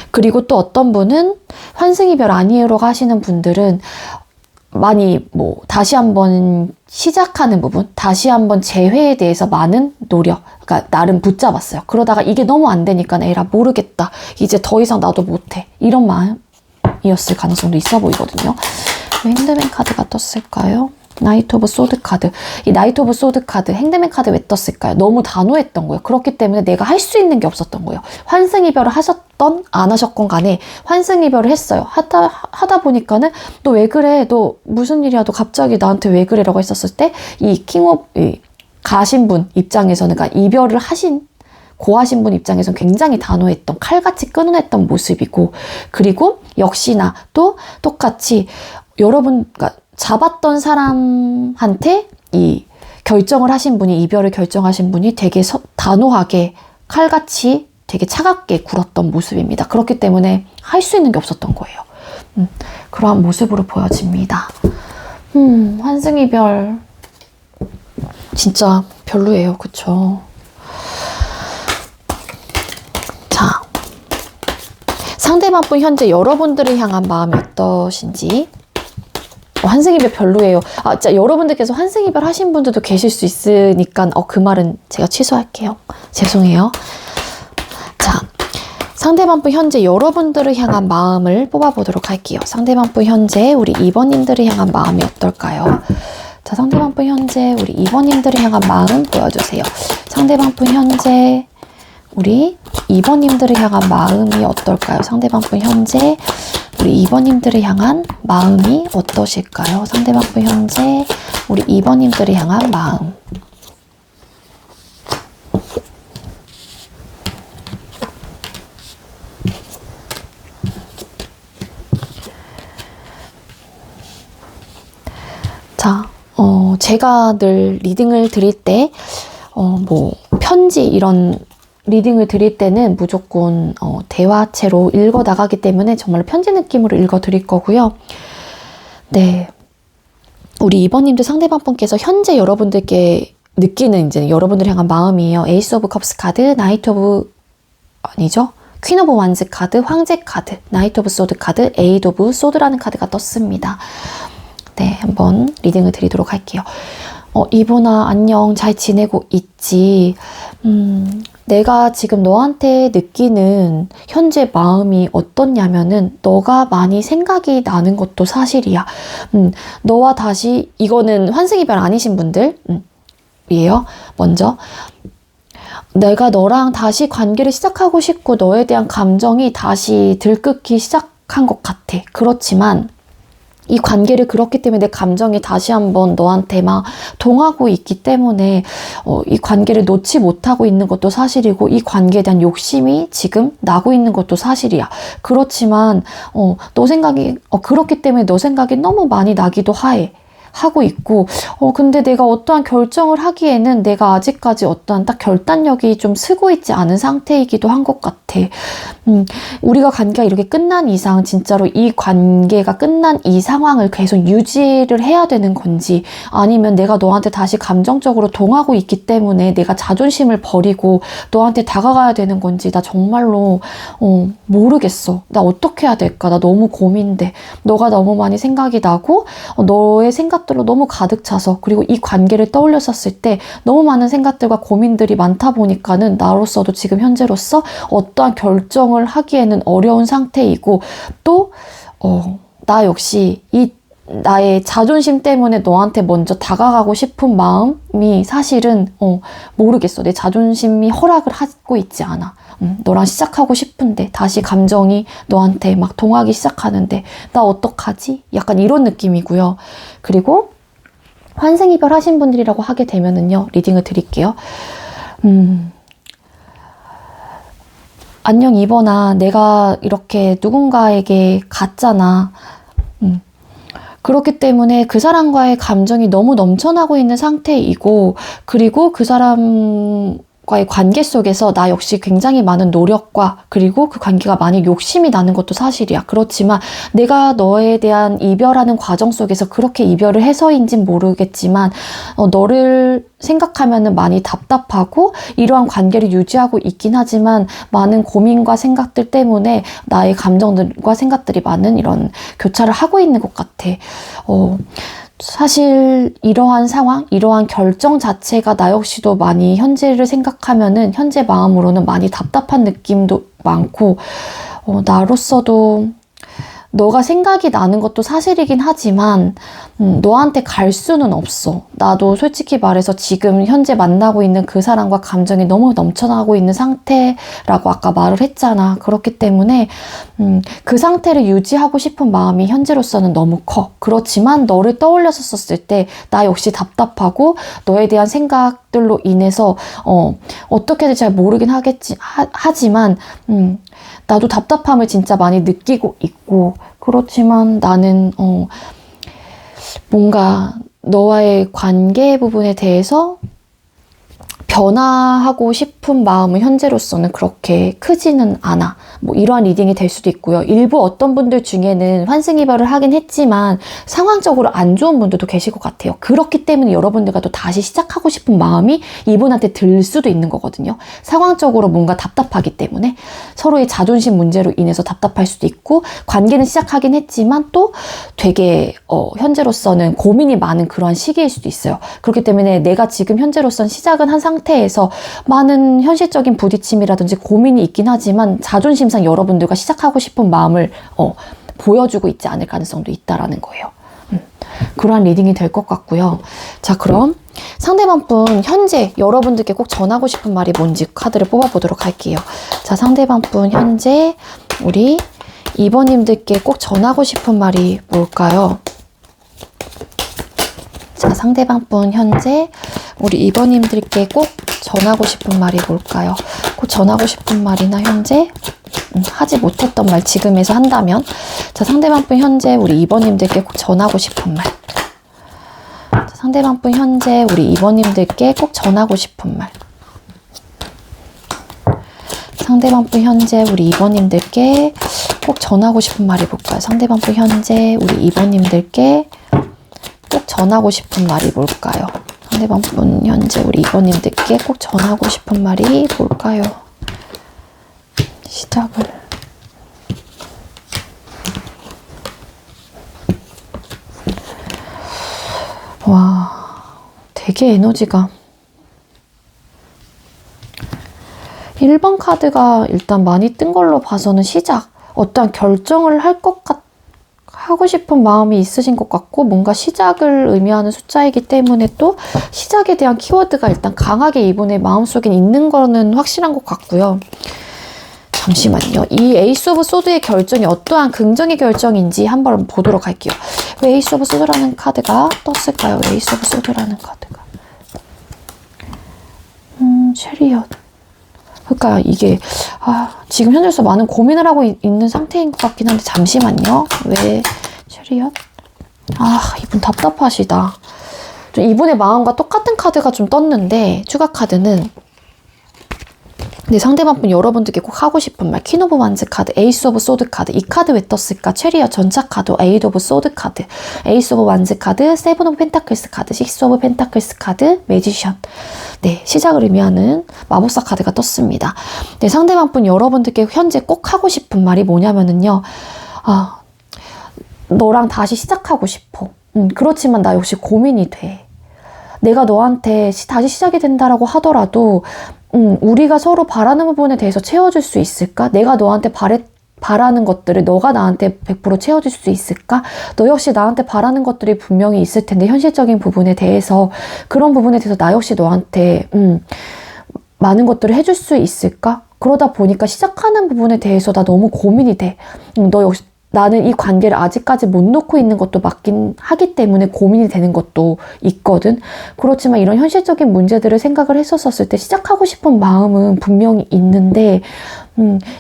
S1: 그리고 또 어떤 분은 환승이별 아니에요라고 하시는 분들은 많이 뭐 다시 한번 시작하는 부분, 다시 한번 재회에 대해서 많은 노력, 그러니까 나름 붙잡았어요. 그러다가 이게 너무 안 되니까 에라 모르겠다. 이제 더 이상 나도 못해. 이런 마음이었을 가능성도 있어 보이거든요. 왜 핸드맨 카드가 떴을까요? 나이트 오브 소드 카드. 이 나이트 오브 소드 카드, 행드맨 카드 왜 떴을까요? 너무 단호했던 거예요. 그렇기 때문에 내가 할 수 있는 게 없었던 거예요. 환승이별을 하셨던 안 하셨건 간에 환승이별을 했어요. 하다 보니까는 너 왜 그래? 너 무슨 일이야? 너 갑자기 나한테 왜 그래? 라고 했었을 때 이 가신 분 입장에서는 그러니까 이별을 고하신 분 입장에서는 굉장히 단호했던, 칼같이 끊어냈던 모습이고, 그리고 역시나 또 똑같이 그러니까 잡았던 사람한테 이 결정을 하신 분이, 이별을 결정하신 분이 되게 단호하게 칼같이 되게 차갑게 굴었던 모습입니다. 그렇기 때문에 할 수 있는 게 없었던 거예요. 그러한 모습으로 보여집니다. 환승이별 진짜 별로예요. 그쵸? 자, 상대방 분 현재 여러분들을 향한 마음이 어떠신지. 환승이별 별로예요. 진짜 여러분들께서 환승이별 하신 분들도 계실 수 있으니까 그 말은 제가 취소할게요. 죄송해요. 자, 상대방 분 현재 여러분들을 향한 마음을 뽑아보도록 할게요. 상대방 분 현재 우리 2번님들을 향한 마음이 어떨까요? 자, 상대방 분 현재 우리 2번님들을 향한 마음 보여주세요. 상대방 분 현재 우리 2번님들을 향한 마음이 어떨까요? 상대방 분 현재 우리 2번님들을 향한 마음이 어떠실까요? 상대방 분 현재 우리 2번님들을 향한 마음. 자, 제가 늘 리딩을 드릴 때, 뭐, 편지 이런 리딩을 드릴 때는 무조건, 대화체로 읽어 나가기 때문에 정말로 편지 느낌으로 읽어 드릴 거고요. 네. 우리 2번님도 상대방 분께서 현재 여러분들께 느끼는 이제 여러분들 향한 마음이에요. 에이스 오브 컵스 카드, 나이트 오브, 아니죠? 퀸 오브 완즈 카드, 황제 카드, 나이트 오브 소드 카드, 에이드 오브 소드라는 카드가 떴습니다. 네, 한번 리딩을 드리도록 할게요. 이보나 안녕, 잘 지내고 있지? 내가 지금 너한테 느끼는 현재 마음이 어떻냐면은 너가 많이 생각이 나는 것도 사실이야. 너와 다시, 이거는 환승이별 아니신 분들 이에요. 먼저 내가 너랑 다시 관계를 시작하고 싶고 너에 대한 감정이 다시 들끓기 시작한 것 같아. 그렇지만 이 관계를 그렇기 때문에 내 감정이 다시 한번 너한테 막 동하고 있기 때문에 이 관계를 놓지 못하고 있는 것도 사실이고 이 관계에 대한 욕심이 지금 나고 있는 것도 사실이야. 그렇지만 너 생각이 그렇기 때문에 너 생각이 너무 많이 나기도 하고 있고 근데 내가 어떠한 결정을 하기에는 내가 아직까지 어떠한 딱 결단력이 좀 쓰고 있지 않은 상태이기도 한 것 같아. 우리가 관계가 이렇게 끝난 이상 진짜로 이 관계가 끝난 이 상황을 계속 유지를 해야 되는 건지 아니면 내가 너한테 다시 감정적으로 동하고 있기 때문에 내가 자존심을 버리고 너한테 다가가야 되는 건지 나 정말로 모르겠어. 나 어떻게 해야 될까? 나 너무 고민돼. 너가 너무 많이 생각이 나고 너의 생각들로 너무 가득 차서 그리고 이 관계를 떠올렸었을 때 너무 많은 생각들과 고민들이 많다 보니까는 나로서도 지금 현재로서 어떠한 결정을 하기에는 어려운 상태이고 또 나 역시 이 나의 자존심 때문에 너한테 먼저 다가가고 싶은 마음이 사실은 모르겠어. 내 자존심이 허락을 하고 있지 않아. 너랑 시작하고 싶은데 다시 감정이 너한테 막 동하기 시작하는데 나 어떡하지? 약간 이런 느낌이고요. 그리고 환생이별 하신 분들이라고 하게 되면은요. 리딩을 드릴게요. 안녕 이번아, 내가 이렇게 누군가에게 갔잖아. 그렇기 때문에 그 사람과의 감정이 너무 넘쳐나고 있는 상태이고 그리고 그 사람과의 관계 속에서 나 역시 굉장히 많은 노력과 그리고 그 관계가 많이 욕심이 나는 것도 사실이야. 그렇지만 내가 너에 대한 이별하는 과정 속에서 그렇게 이별을 해서인진 모르겠지만 너를 생각하면은 많이 답답하고 이러한 관계를 유지하고 있긴 하지만 많은 고민과 생각들 때문에 나의 감정들과 생각들이 많은 이런 교차를 하고 있는 것 같아. 사실 이러한 상황, 이러한 결정 자체가 나 역시도 많이 현재를 생각하면은 현재 마음으로는 많이 답답한 느낌도 많고 나로서도 너가 생각이 나는 것도 사실이긴 하지만 너한테 갈 수는 없어. 나도 솔직히 말해서 지금 현재 만나고 있는 그 사람과 감정이 너무 넘쳐나고 있는 상태라고 아까 말을 했잖아. 그렇기 때문에 그 상태를 유지하고 싶은 마음이 현재로서는 너무 커. 그렇지만 너를 떠올렸었을 때 나 역시 답답하고 너에 대한 생각들로 인해서 어떻게 될지 잘 모르긴 하지만 나도 답답함을 진짜 많이 느끼고 있고 그렇지만 나는 뭔가 너와의 관계 부분에 대해서 변화하고 싶은 마음은 현재로서는 그렇게 크지는 않아. 뭐 이러한 리딩이 될 수도 있고요. 일부 어떤 분들 중에는 환승이별을 하긴 했지만 상황적으로 안 좋은 분들도 계실 것 같아요. 그렇기 때문에 여러분들과 또 다시 시작하고 싶은 마음이 이분한테 들 수도 있는 거거든요. 상황적으로 뭔가 답답하기 때문에 서로의 자존심 문제로 인해서 답답할 수도 있고 관계는 시작하긴 했지만 또 되게 현재로서는 고민이 많은 그러한 시기일 수도 있어요. 그렇기 때문에 내가 지금 현재로서는 시작은 한 상태에서 많은 현실적인 부딪힘이라든지 고민이 있긴 하지만 자존심상 여러분들과 시작하고 싶은 마음을 보여주고 있지 않을 가능성도 있다라는 거예요. 그러한 리딩이 될 것 같고요. 자, 그럼 상대방 분 현재 여러분들께 꼭 전하고 싶은 말이 뭔지 카드를 뽑아보도록 할게요. 자, 상대방 분 현재 우리 2번님들께 꼭 전하고 싶은 말이 뭘까요? 자, 상대방 분 현재 우리 2번님들께 꼭 전하고 싶은 말이 뭘까요? 꼭 전하고 싶은 말이나 현재 하지 못했던 말 지금에서 한다면 자, 상대방 분 현재 우리 2번님들께 꼭 전하고 싶은 말. 상대방 분 현재 우리 2번님들께 꼭 전하고 싶은 말. 상대방 분 현재 우리 2번님들께 꼭 전하고 싶은 말이 뭘까요? 상대방 분 현재 우리 2번님들께 꼭 전하고 싶은 말이 뭘까요? 상대방 분 현재 우리 2번님들께 꼭 전하고 싶은 말이 뭘까요? 시작을. 와, 되게 에너지가. 1번 카드가 일단 많이 뜬 걸로 봐서는 시작, 어떠한 결정을 하고 싶은 마음이 있으신 것 같고, 뭔가 시작을 의미하는 숫자이기 때문에 또 시작에 대한 키워드가 일단 강하게 이분의 마음속에 있는 거는 확실한 것 같고요. 잠시만요. 이 에이스 오브 소드의 결정이 어떠한 긍정의 결정인지 한번 보도록 할게요. 왜 에이스 오브 소드라는 카드가 떴을까요? 에이스 오브 소드라는 카드가. 셰리엇. 그러니까 이게 지금 현재로서 많은 고민을 하고 있는 상태인 것 같긴 한데, 잠시만요. 왜 셰리엇? 이분 답답하시다. 좀 이분의 마음과 똑같은 카드가 좀 떴는데, 추가 카드는 근데 상대방 분 여러분들께 꼭 하고 싶은 말. 퀸 오브 완즈 카드, 에이스 오브 소드 카드. 이 카드 왜 떴을까? 체리엇 전차 카드, 에이드 오브 소드 카드, 에이스 오브 완즈 카드, 세븐 오브 펜타클스 카드, 식스 오브 펜타클스 카드, 매지션. 네, 시작을 의미하는 마법사 카드가 떴습니다. 네, 상대방 분 여러분들께 현재 꼭 하고 싶은 말이 뭐냐면은요. 너랑 다시 시작하고 싶어. 그렇지만 나 역시 고민이 돼. 내가 너한테 다시 시작이 된다라고 하더라도 우리가 서로 바라는 부분에 대해서 채워줄 수 있을까? 내가 너한테 바라는 것들을 너가 나한테 100% 채워줄 수 있을까? 너 역시 나한테 바라는 것들이 분명히 있을 텐데, 현실적인 부분에 대해서, 그런 부분에 대해서 나 역시 너한테 많은 것들을 해줄 수 있을까? 그러다 보니까 시작하는 부분에 대해서 나 너무 고민이 돼. 너 역시 나는 이 관계를 아직까지 못 놓고 있는 것도 맞긴 하기 때문에 고민이 되는 것도 있거든. 그렇지만 이런 현실적인 문제들을 생각을 했었을 때 시작하고 싶은 마음은 분명히 있는데,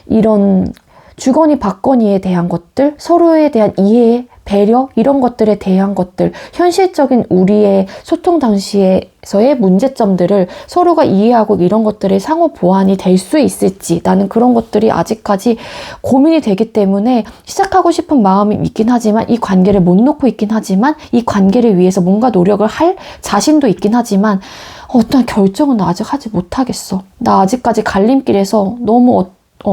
S1: 이런 주거니 받거니에 대한 것들, 서로에 대한 이해, 배려, 이런 것들에 대한 것들, 현실적인 우리의 소통 당시에서의 문제점들을 서로가 이해하고 이런 것들의 상호 보완이 될 수 있을지, 나는 그런 것들이 아직까지 고민이 되기 때문에 시작하고 싶은 마음이 있긴 하지만, 이 관계를 못 놓고 있긴 하지만, 이 관계를 위해서 뭔가 노력을 할 자신도 있긴 하지만, 어떤 결정은 나 아직 하지 못하겠어. 나 아직까지 갈림길에서 너무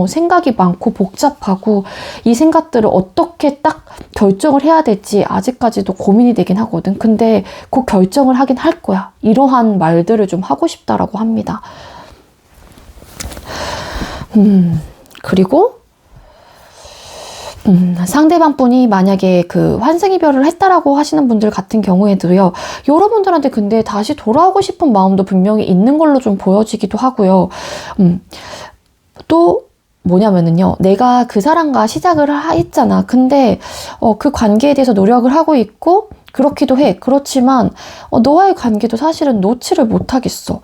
S1: 생각이 많고 복잡하고, 이 생각들을 어떻게 딱 결정을 해야 될지 아직까지도 고민이 되긴 하거든. 근데 곧 결정을 하긴 할 거야. 이러한 말들을 좀 하고 싶다라고 합니다. 그리고 상대방 분이 만약에 그 환생이별을 했다라고 하시는 분들 같은 경우에도요, 여러분들한테 근데 다시 돌아오고 싶은 마음도 분명히 있는 걸로 좀 보여지기도 하고요. 또 뭐냐면은요, 내가 그 사람과 시작을 했잖아. 근데 그 관계에 대해서 노력을 하고 있고 그렇기도 해. 그렇지만 너와의 관계도 사실은 놓지를 못하겠어.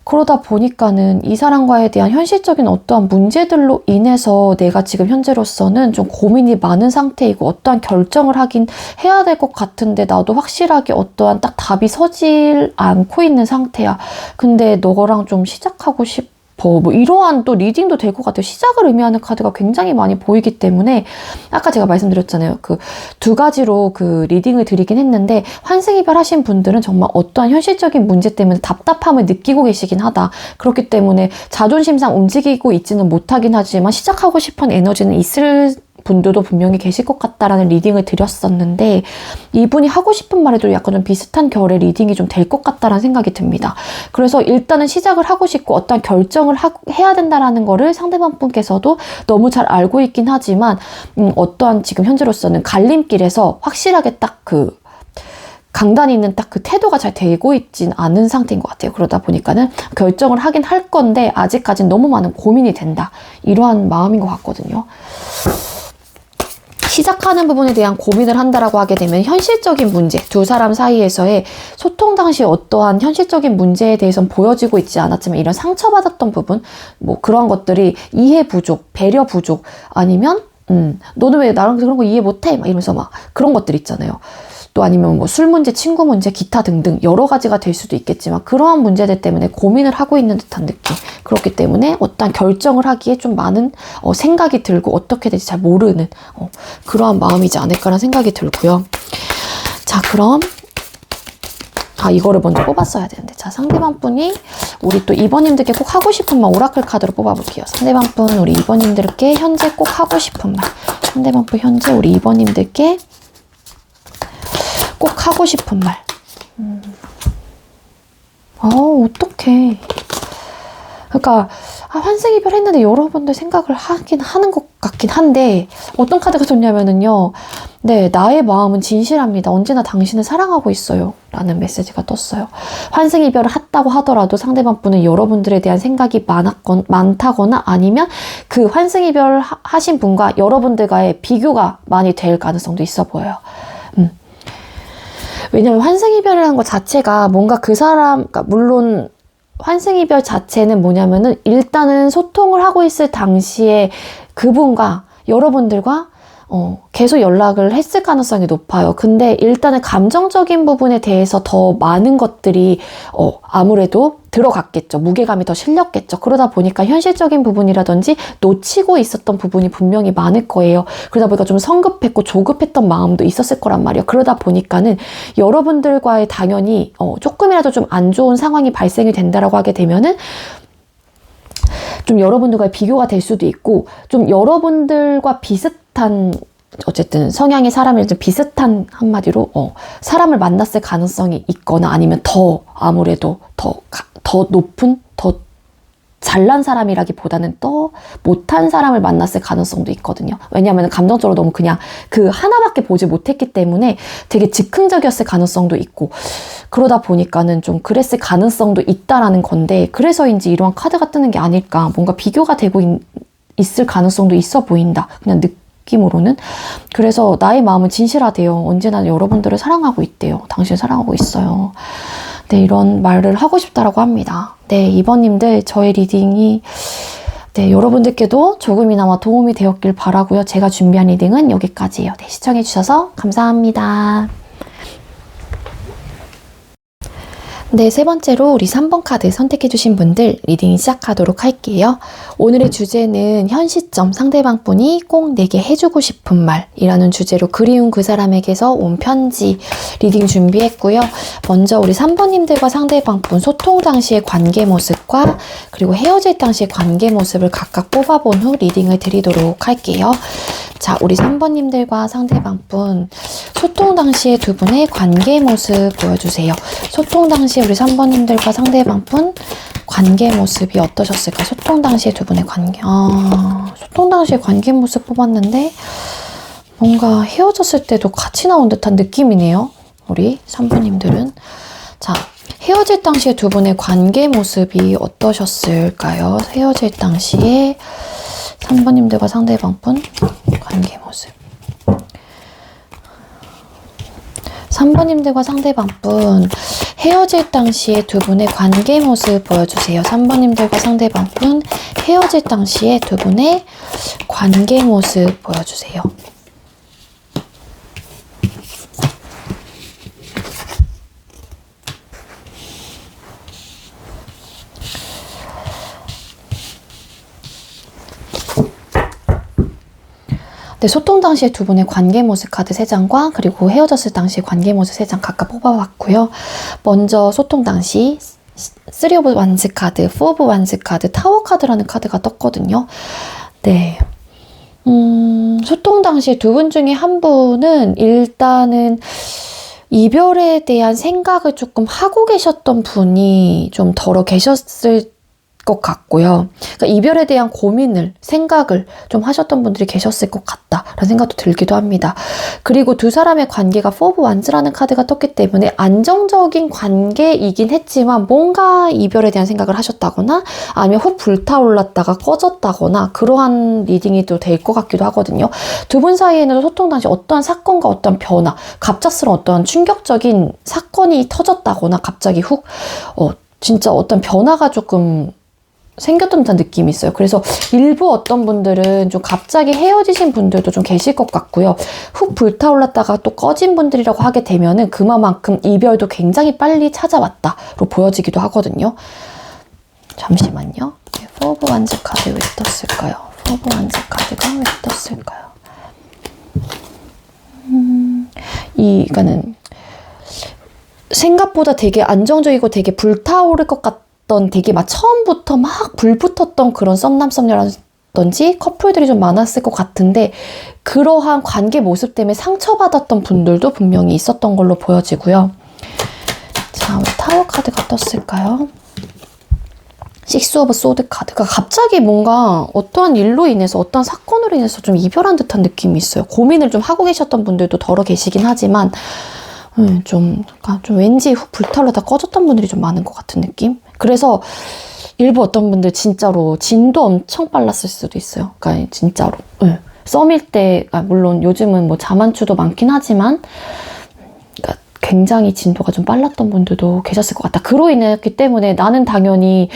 S1: 그러다 보니까는 이 사람과에 대한 현실적인 어떠한 문제들로 인해서 내가 지금 현재로서는 좀 고민이 많은 상태이고, 어떠한 결정을 하긴 해야 될 것 같은데 나도 확실하게 어떠한 딱 답이 서질 않고 있는 상태야. 근데 너랑 좀 시작하고 싶어. 뭐 이러한 또 리딩도 될 것 같아요. 시작을 의미하는 카드가 굉장히 많이 보이기 때문에, 아까 제가 말씀드렸잖아요. 그 두 가지로 그 리딩을 드리긴 했는데, 환생이별 하신 분들은 정말 어떠한 현실적인 문제 때문에 답답함을 느끼고 계시긴 하다. 그렇기 때문에 자존심상 움직이고 있지는 못하긴 하지만 시작하고 싶은 에너지는 있을 분들도 분명히 계실 것 같다라는 리딩을 드렸었는데, 이분이 하고 싶은 말에도 약간 좀 비슷한 결의 리딩이 좀 될 것 같다라는 생각이 듭니다. 그래서 일단은 시작을 하고 싶고 어떤 결정을 해야 된다라는 거를 상대방 분께서도 너무 잘 알고 있긴 하지만, 어떠한 지금 현재로서는 갈림길에서 확실하게 딱 그 강단이 있는 딱 그 태도가 잘 되고 있진 않은 상태인 것 같아요. 그러다 보니까는 결정을 하긴 할 건데 아직까지는 너무 많은 고민이 된다. 이러한 마음인 것 같거든요. 시작하는 부분에 대한 고민을 한다라고 하게 되면 현실적인 문제, 두 사람 사이에서의 소통 당시 어떠한 현실적인 문제에 대해서는 보여지고 있지 않았지만, 이런 상처받았던 부분, 뭐 그런 것들이 이해 부족, 배려 부족, 아니면 너는 왜 나랑 그런 거 이해 못해? 막 이러면서 막 그런 것들 있잖아요. 또 아니면 뭐 술 문제, 친구 문제, 기타 등등 여러 가지가 될 수도 있겠지만 그러한 문제들 때문에 고민을 하고 있는 듯한 느낌. 그렇기 때문에 어떤 결정을 하기에 좀 많은 생각이 들고 어떻게 될지 잘 모르는 그러한 마음이지 않을까라는 생각이 들고요. 자, 그럼 이거를 먼저 뽑았어야 되는데. 자, 상대방 분이 우리 또 2번님들께 꼭 하고 싶은 말 오라클 카드로 뽑아볼게요. 상대방 분 우리 2번님들께 현재 꼭 하고 싶은 말. 상대방 분 현재 우리 2번님들께 꼭 하고 싶은 말. 어떡해. 그러니까 환승이별 했는데 여러분들 생각을 하긴 하는 것 같긴 한데 어떤 카드가 좋냐면은요. 네, 나의 마음은 진실합니다. 언제나 당신을 사랑하고 있어요. 라는 메시지가 떴어요. 환승이별을 했다고 하더라도 상대방 분은 여러분들에 대한 생각이 많다거나 아니면 그 환승이별 하신 분과 여러분들과의 비교가 많이 될 가능성도 있어 보여요. 왜냐면 환승이별이라는 것 자체가 뭔가 그 사람, 그러니까 물론 환승이별 자체는 뭐냐면은 일단은 소통을 하고 있을 당시에 그분과 여러분들과 계속 연락을 했을 가능성이 높아요. 근데 일단은 감정적인 부분에 대해서 더 많은 것들이 아무래도 들어갔겠죠. 무게감이 더 실렸겠죠. 그러다 보니까 현실적인 부분이라든지 놓치고 있었던 부분이 분명히 많을 거예요. 그러다 보니까 좀 성급했고 조급했던 마음도 있었을 거란 말이에요. 그러다 보니까는 여러분들과의 당연히 조금이라도 좀 안 좋은 상황이 발생이 된다라고 하게 되면은 좀 여러분들과의 비교가 될 수도 있고 좀 여러분들과 비슷한 어쨌든 성향의 사람이 좀 비슷한 한마디로 사람을 만났을 가능성이 있거나 아니면 더 아무래도 더 높은 더 잘난 사람이라기보다는 더 못한 사람을 만났을 가능성도 있거든요. 왜냐하면 감정적으로 너무 그냥 그 하나밖에 보지 못했기 때문에 되게 즉흥적이었을 가능성도 있고 그러다 보니까는 좀 그랬을 가능성도 있다라는 건데 그래서인지 이러한 카드가 뜨는 게 아닐까. 뭔가 비교가 되고 있을 가능성도 있어 보인다. 그냥 느낌으로는. 그래서 나의 마음은 진실하대요. 언제나 여러분들을 사랑하고 있대요. 당신을 사랑하고 있어요. 네, 이런 말을 하고 싶다라고 합니다. 네, 2번님들 저의 리딩이 여러분들께도 조금이나마 도움이 되었길 바라고요. 제가 준비한 리딩은 여기까지예요. 네, 시청해주셔서 감사합니다. 네, 세 번째로 우리 3번 카드 선택해주신 분들 리딩 시작하도록 할게요. 오늘의 주제는 현 시점 상대방 분이 꼭 내게 해주고 싶은 말이라는 주제로 그리운 그 사람에게서 온 편지 리딩 준비했고요. 먼저 우리 3번님들과 상대방 분 소통 당시의 관계 모습과 그리고 헤어질 당시의 관계 모습을 각각 뽑아본 후 리딩을 드리도록 할게요. 자, 우리 3번님들과 상대방 분 소통 당시의 두 분의 관계 모습 보여주세요. 소통 당시에 우리 3번님들과 상대방 분 관계 모습이 어떠셨을까? 소통 당시의 두 분의 관계. 소통 당시의 관계 모습 뽑았는데 뭔가 헤어졌을 때도 같이 나온 듯한 느낌이네요. 우리 3번님들은. 자, 헤어질 당시의 두 분의 관계 모습이 어떠셨을까요? 헤어질 당시에 3번님들과 상대방 분 관계 모습. 3번님들과 상대방 분 헤어질 당시에 두 분의 관계 모습 보여주세요. 3번님들과 상대방 분 헤어질 당시에 두 분의 관계 모습 보여주세요. 네, 소통 당시에 두 분의 관계 모습 카드 3장과 그리고 헤어졌을 당시 관계 모습 3장 각각 뽑아봤고요. 먼저 소통 당시 3 오브 완즈 카드, 4 오브 완즈 카드, 타워 카드라는 카드가 떴거든요. 네. 소통 당시 두 분 중에 한 분은 일단은 이별에 대한 생각을 조금 하고 계셨던 분이 좀 덜어 계셨을 것 같고요. 그러니까 이별에 대한 고민을, 생각을 좀 하셨던 분들이 계셨을 것 같다라는 생각도 들기도 합니다. 그리고 두 사람의 관계가 4 오브 완즈라는 카드가 떴기 때문에 안정적인 관계이긴 했지만 뭔가 이별에 대한 생각을 하셨다거나 아니면 훅 불타올랐다가 꺼졌다거나 그러한 리딩이 또 될 것 같기도 하거든요. 두 분 사이에는 소통 당시 어떠한 사건과 어떠한 변화, 갑작스러운 어떠한 충격적인 사건이 터졌다거나 갑자기 훅 진짜 어떤 변화가 조금 생겼던 듯한 느낌이 있어요. 그래서 일부 어떤 분들은 좀 갑자기 헤어지신 분들도 좀 계실 것 같고요. 훅 불타올랐다가 또 꺼진 분들이라고 하게 되면은 그만큼 이별도 굉장히 빨리 찾아왔다로 보여지기도 하거든요. 잠시만요. 포브 완즈 카드 왜 떴을까요? 포브 완즈 카드가 왜 떴을까요? 이거는 생각보다 되게 안정적이고 되게 불타오를 것 같던 되게 막 처음부터 막 불 붙었던 그런 썸남 썸녀라든지 커플들이 좀 많았을 것 같은데 그러한 관계 모습 때문에 상처받았던 분들도 분명히 있었던 걸로 보여지고요. 자, 왜 타워 카드가 떴을까요? 식스 오브 소드 카드가 갑자기 뭔가 어떠한 일로 인해서 어떠한 사건으로 인해서 좀 이별한 듯한 느낌이 있어요. 고민을 좀 하고 계셨던 분들도 덜어 계시긴 하지만 좀 왠지 훅 불타올라다 꺼졌던 분들이 좀 많은 것 같은 느낌? 그래서 일부 어떤 분들 진짜로 진도 엄청 빨랐을 수도 있어요. 그러니까 진짜로 썸일 때 물론 요즘은 뭐 자만추도 많긴 하지만 그러니까 굉장히 진도가 좀 빨랐던 분들도 계셨을 것 같다. 그로 인했기 때문에 나는 당연히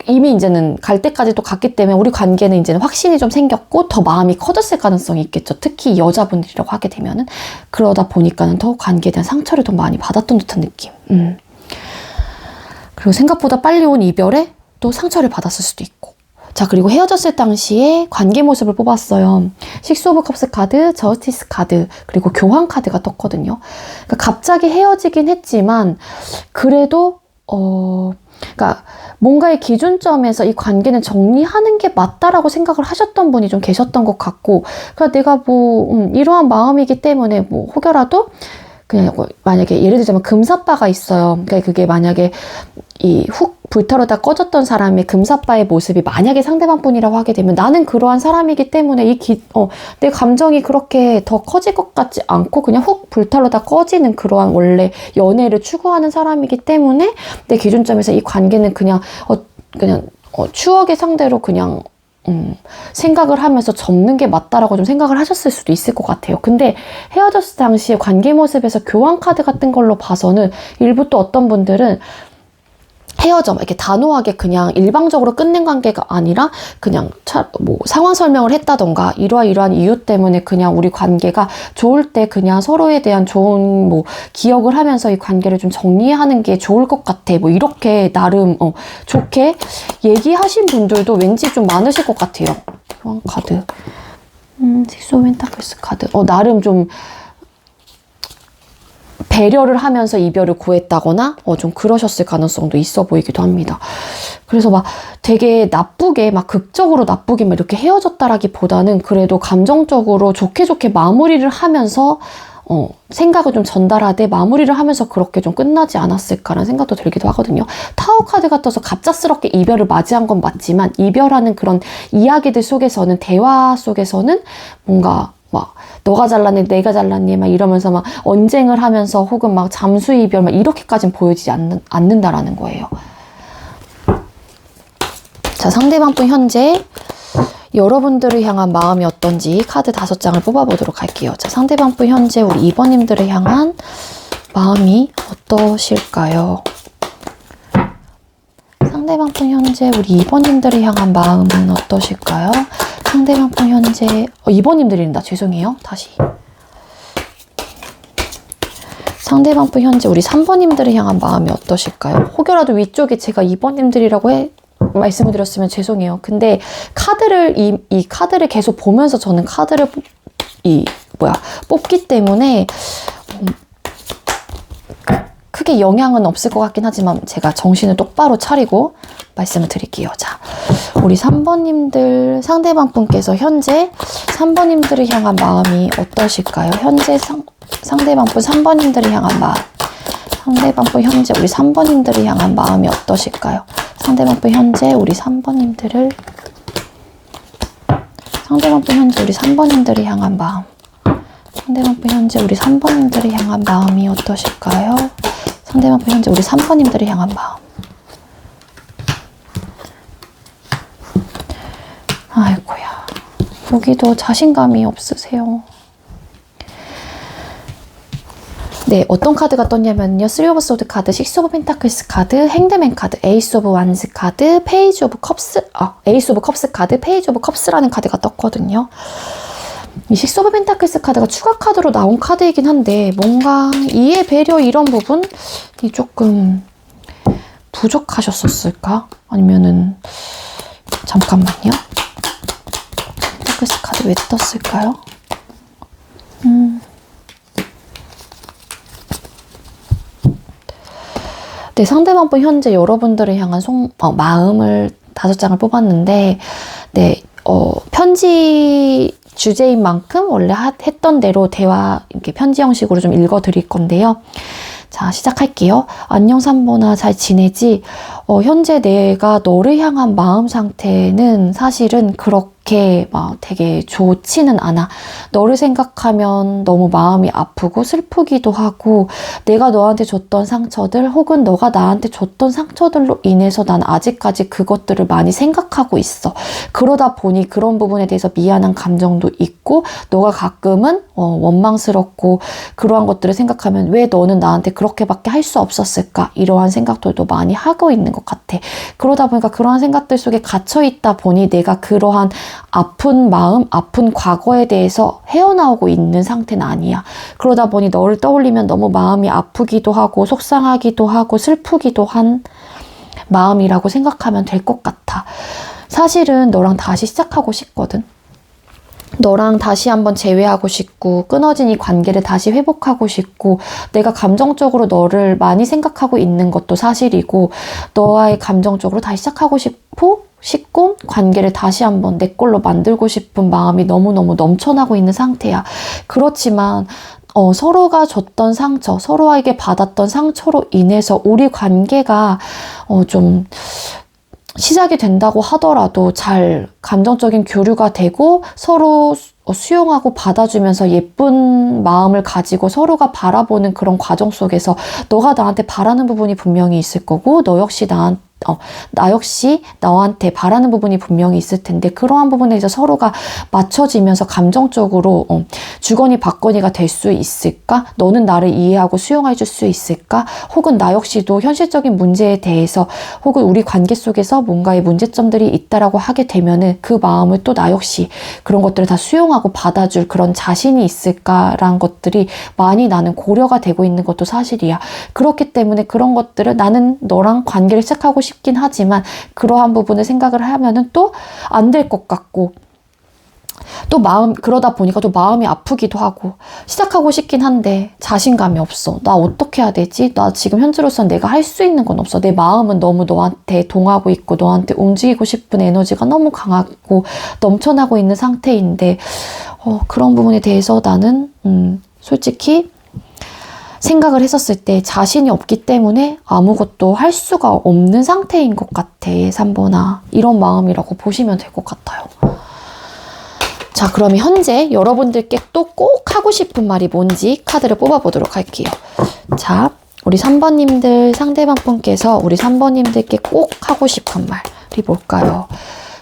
S1: 이미 이제는 갈 때까지 또 갔기 때문에 우리 관계는 이제는 확신이 좀 생겼고 더 마음이 커졌을 가능성이 있겠죠. 특히 여자분들이라고 하게 되면은 그러다 보니까는 더 관계에 대한 상처를 더 많이 받았던 듯한 느낌. 그리고 생각보다 빨리 온 이별에 또 상처를 받았을 수도 있고. 자, 그리고 헤어졌을 당시에 관계 모습을 뽑았어요. 식스 오브 컵스 카드, 저스티스 카드, 그리고 교환 카드가 떴거든요. 그러니까 갑자기 헤어지긴 했지만 그래도 그러니까 뭔가의 기준점에서 이 관계는 정리하는 게 맞다라고 생각을 하셨던 분이 좀 계셨던 것 같고, 그러니까 내가 뭐 이러한 마음이기 때문에 뭐 혹여라도 그냥 만약에 예를 들자면 금사빠가 있어요. 그러니까 그게 만약에 이 훅 불타로다 꺼졌던 사람의 금사빠의 모습이 만약에 상대방 분이라고 하게 되면 나는 그러한 사람이기 때문에 내 감정이 그렇게 더 커질 것 같지 않고 그냥 훅 불타로다 꺼지는 그러한 원래 연애를 추구하는 사람이기 때문에 내 기준점에서 이 관계는 그냥 추억의 상대로 그냥 생각을 하면서 접는 게 맞다라고 좀 생각을 하셨을 수도 있을 것 같아요. 근데 헤어졌을 당시에 관계 모습에서 교환 카드 같은 걸로 봐서는 일부 또 어떤 분들은 헤어져 이렇게 단호하게 그냥 일방적으로 끝낸 관계가 아니라 그냥 뭐 상황 설명을 했다던가 이러한 이유 때문에 그냥 우리 관계가 좋을 때 그냥 서로에 대한 좋은 뭐 기억을 하면서 이 관계를 좀 정리하는 게 좋을 것 같아. 뭐 이렇게 나름 좋게 얘기하신 분들도 왠지 좀 많으실 것 같아요. 교환 카드. 식스 오브 펜타클스 카드. 나름 좀 배려를 하면서 이별을 구했다거나 좀 그러셨을 가능성도 있어 보이기도 합니다. 그래서 막 되게 나쁘게 막 극적으로 나쁘게 막 이렇게 헤어졌다라기보다는 그래도 감정적으로 좋게 마무리를 하면서 생각을 좀 전달하되 마무리를 하면서 그렇게 좀 끝나지 않았을까라는 생각도 들기도 하거든요. 타워 카드가 떠서 갑작스럽게 이별을 맞이한 건 맞지만 이별하는 그런 이야기들 속에서는 대화 속에서는 뭔가 막 너가 잘났니 내가 잘났니 막 이러면서 막 언쟁을 하면서 혹은 막 잠수 이별 막 이렇게까지는 보여지지 않는다라는 거예요. 자, 상대방 분 현재 여러분들을 향한 마음이 어떤지 카드 5장을 뽑아보도록 할게요. 자, 상대방 분 현재 우리 2번님들을 향한 마음이 어떠실까요? 상대방 분 현재 우리 2번님들을 향한 마음은 어떠실까요? 상대방 분 현재 2번님들이란다. 죄송해요. 다시. 상대방 분 현재 우리 3번님들을 향한 마음이 어떠실까요? 혹여라도 위쪽에 제가 2번님들이라고 말씀을 드렸으면 죄송해요. 근데 이 카드를 계속 보면서 저는 카드를 뽑기 때문에 크게 영향은 없을 것 같긴 하지만 제가 정신을 똑바로 차리고 말씀을 드릴게요. 자, 우리 3번님들 상대방 분께서 현재 3번님들을 향한 마음이 어떠실까요? 현재 상대방 분 3번님들을 향한 마음. 상대방 분 현재 우리 3번님들을 향한 마음이 어떠실까요? 상대방 분 현재 우리 3번님들을 상대방 분 현재 우리 3번님들을 향한 마음. 상대방 분 현재 우리 3번님들을 향한 마음이 어떠실까요? 상대방 분 현재 우리 3번님들을 향한 마음. 아이고야. 여기도 자신감이 없으세요. 네, 어떤 카드가 떴냐면요. 3 오브 소드 카드, 6 오브 펜타클스 카드, 행드맨 카드, 에이스 오브 완즈 카드, 페이지 오브 컵스, 에이스 오브 컵스 카드, 페이지 오브 컵스라는 카드가 떴거든요. 이 6 오브 펜타클스 카드가 추가 카드로 나온 카드이긴 한데 뭔가 이해, 배려 이런 부분이 조금 부족하셨었을까? 아니면은 잠깐만요. 펜타클스 카드 왜 떴을까요? 네, 상대방분 현재 여러분들을 향한 마음을 5장을 뽑았는데, 네, 편지 주제인 만큼 원래 했던 대로 대화, 이렇게 편지 형식으로 좀 읽어 드릴 건데요. 자, 시작할게요. 안녕 삼보나 잘 지내지? 현재 내가 너를 향한 마음 상태는 사실은 그렇게 막 되게 좋지는 않아. 너를 생각하면 너무 마음이 아프고 슬프기도 하고 내가 너한테 줬던 상처들 혹은 너가 나한테 줬던 상처들로 인해서 난 아직까지 그것들을 많이 생각하고 있어. 그러다 보니 그런 부분에 대해서 미안한 감정도 있고 너가 가끔은 원망스럽고 그러한 것들을 생각하면 왜 너는 나한테 그렇게밖에 할 수 없었을까? 이러한 생각들도 많이 하고 있는 것 같아. 그러다 보니까 그러한 생각들 속에 갇혀 있다 보니 내가 그러한 아픈 마음, 아픈 과거에 대해서 헤어나오고 있는 상태는 아니야. 그러다 보니 너를 떠올리면 너무 마음이 아프기도 하고 속상하기도 하고 슬프기도 한 마음이라고 생각하면 될 것 같아. 사실은 너랑 다시 시작하고 싶거든. 너랑 다시 한번 재회하고 싶고 끊어진 이 관계를 다시 회복하고 싶고 내가 감정적으로 너를 많이 생각하고 있는 것도 사실이고 너와의 감정적으로 다시 시작하고 싶고 관계를 다시 한번 내 걸로 만들고 싶은 마음이 너무너무 넘쳐나고 있는 상태야. 그렇지만 서로가 줬던 상처, 서로에게 받았던 상처로 인해서 우리 관계가 좀 시작이 된다고 하더라도 잘 감정적인 교류가 되고 서로 수용하고 받아주면서 예쁜 마음을 가지고 서로가 바라보는 그런 과정 속에서 너가 나한테 바라는 부분이 분명히 있을 거고 나 역시 너한테 바라는 부분이 분명히 있을 텐데 그러한 부분에 있어서 서로가 맞춰지면서 감정적으로 주거니 받거니가 될 수 있을까? 너는 나를 이해하고 수용해 줄 수 있을까? 혹은 나 역시도 현실적인 문제에 대해서 혹은 우리 관계 속에서 뭔가의 문제점들이 있다라고 하게 되면은 그 마음을 또 나 역시 그런 것들을 다 수용하고 받아줄 그런 자신이 있을까라는 것들이 많이 나는 고려가 되고 있는 것도 사실이야. 그렇기 때문에 그런 것들을 나는 너랑 관계를 시작하고 싶긴 하지만 그러한 부분을 생각을 하면은 또 안 될 것 같고 또 그러다 보니까 또 마음이 아프기도 하고 시작하고 싶긴 한데 자신감이 없어. 나 어떻게 해야 되지? 나 지금 현재로서는 내가 할 수 있는 건 없어. 내 마음은 너무 너한테 동하고 있고 너한테 움직이고 싶은 에너지가 너무 강하고 넘쳐나고 있는 상태인데 그런 부분에 대해서 나는 솔직히 생각을 했었을 때 자신이 없기 때문에 아무것도 할 수가 없는 상태인 것 같아. 3번아. 이런 마음이라고 보시면 될 것 같아요. 자, 그러면 현재 여러분들께 또 꼭 하고 싶은 말이 뭔지 카드를 뽑아보도록 할게요. 자, 우리 3번님들 상대방 분께서 우리 3번님들께 꼭 하고 싶은 말이 뭘까요?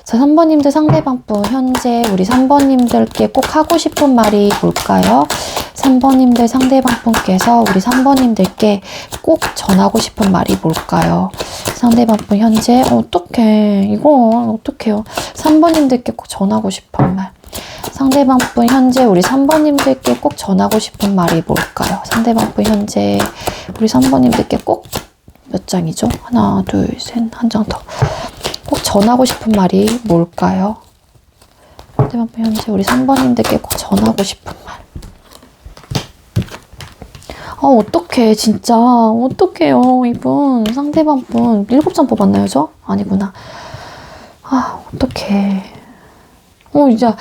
S1: 자, 3번님들 상대방 분 현재 우리 3번님들께 꼭 하고 싶은 말이 뭘까요? 3번님들 상대방 분께서 우리 3번님들께 꼭 전하고 싶은 말이 뭘까요? 상대방 분 현재 어떡해 이거 어떡해요? 3번님들께 꼭 전하고 싶은 말. 상대방 분 현재 우리 3번님들께 꼭 전하고 싶은 말이 뭘까요? 상대방 분 현재 우리 3번님들께 꼭 몇 장이죠? 하나, 둘, 셋, 한 장 더. 꼭 전하고 싶은 말이 뭘까요? 상대방 분 현재 우리 3번님들께 꼭 전하고 싶은 말. 어떡해 진짜 어떡해요 이분 상대방 분 7장 뽑았나요 저? 아니구나. 어떡해. 진짜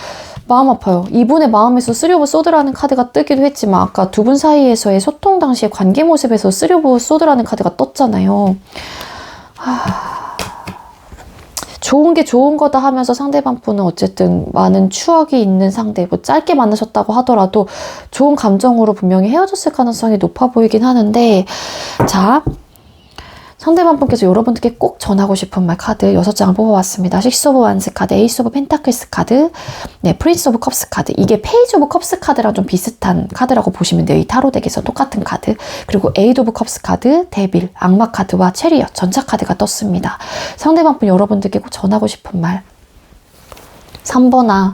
S1: 마음 아파요. 이분의 마음에서 3 오브 소드라는 카드가 뜨기도 했지만 아까 두 분 사이에서의 소통 당시의 관계 모습에서 3 오브 소드라는 카드가 떴잖아요. 좋은 게 좋은 거다 하면서 상대방 분은 어쨌든 많은 추억이 있는 상대, 뭐 짧게 만나셨다고 하더라도 좋은 감정으로 분명히 헤어졌을 가능성이 높아 보이긴 하는데, 자, 상대방 분께서 여러분들께 꼭 전하고 싶은 말 카드 6장을 뽑아왔습니다. 식스 오브 완스 카드, 에이스 오브 펜타클스 카드, 네, 프린스 오브 컵스 카드. 이게 페이지 오브 컵스 카드랑 좀 비슷한 카드라고 보시면 돼요. 이 타로 덱에서 똑같은 카드. 그리고 에이드 오브 컵스 카드, 데빌, 악마 카드와 체리엇, 전차 카드가 떴습니다. 상대방 분 여러분들께 꼭 전하고 싶은 말. 3번아,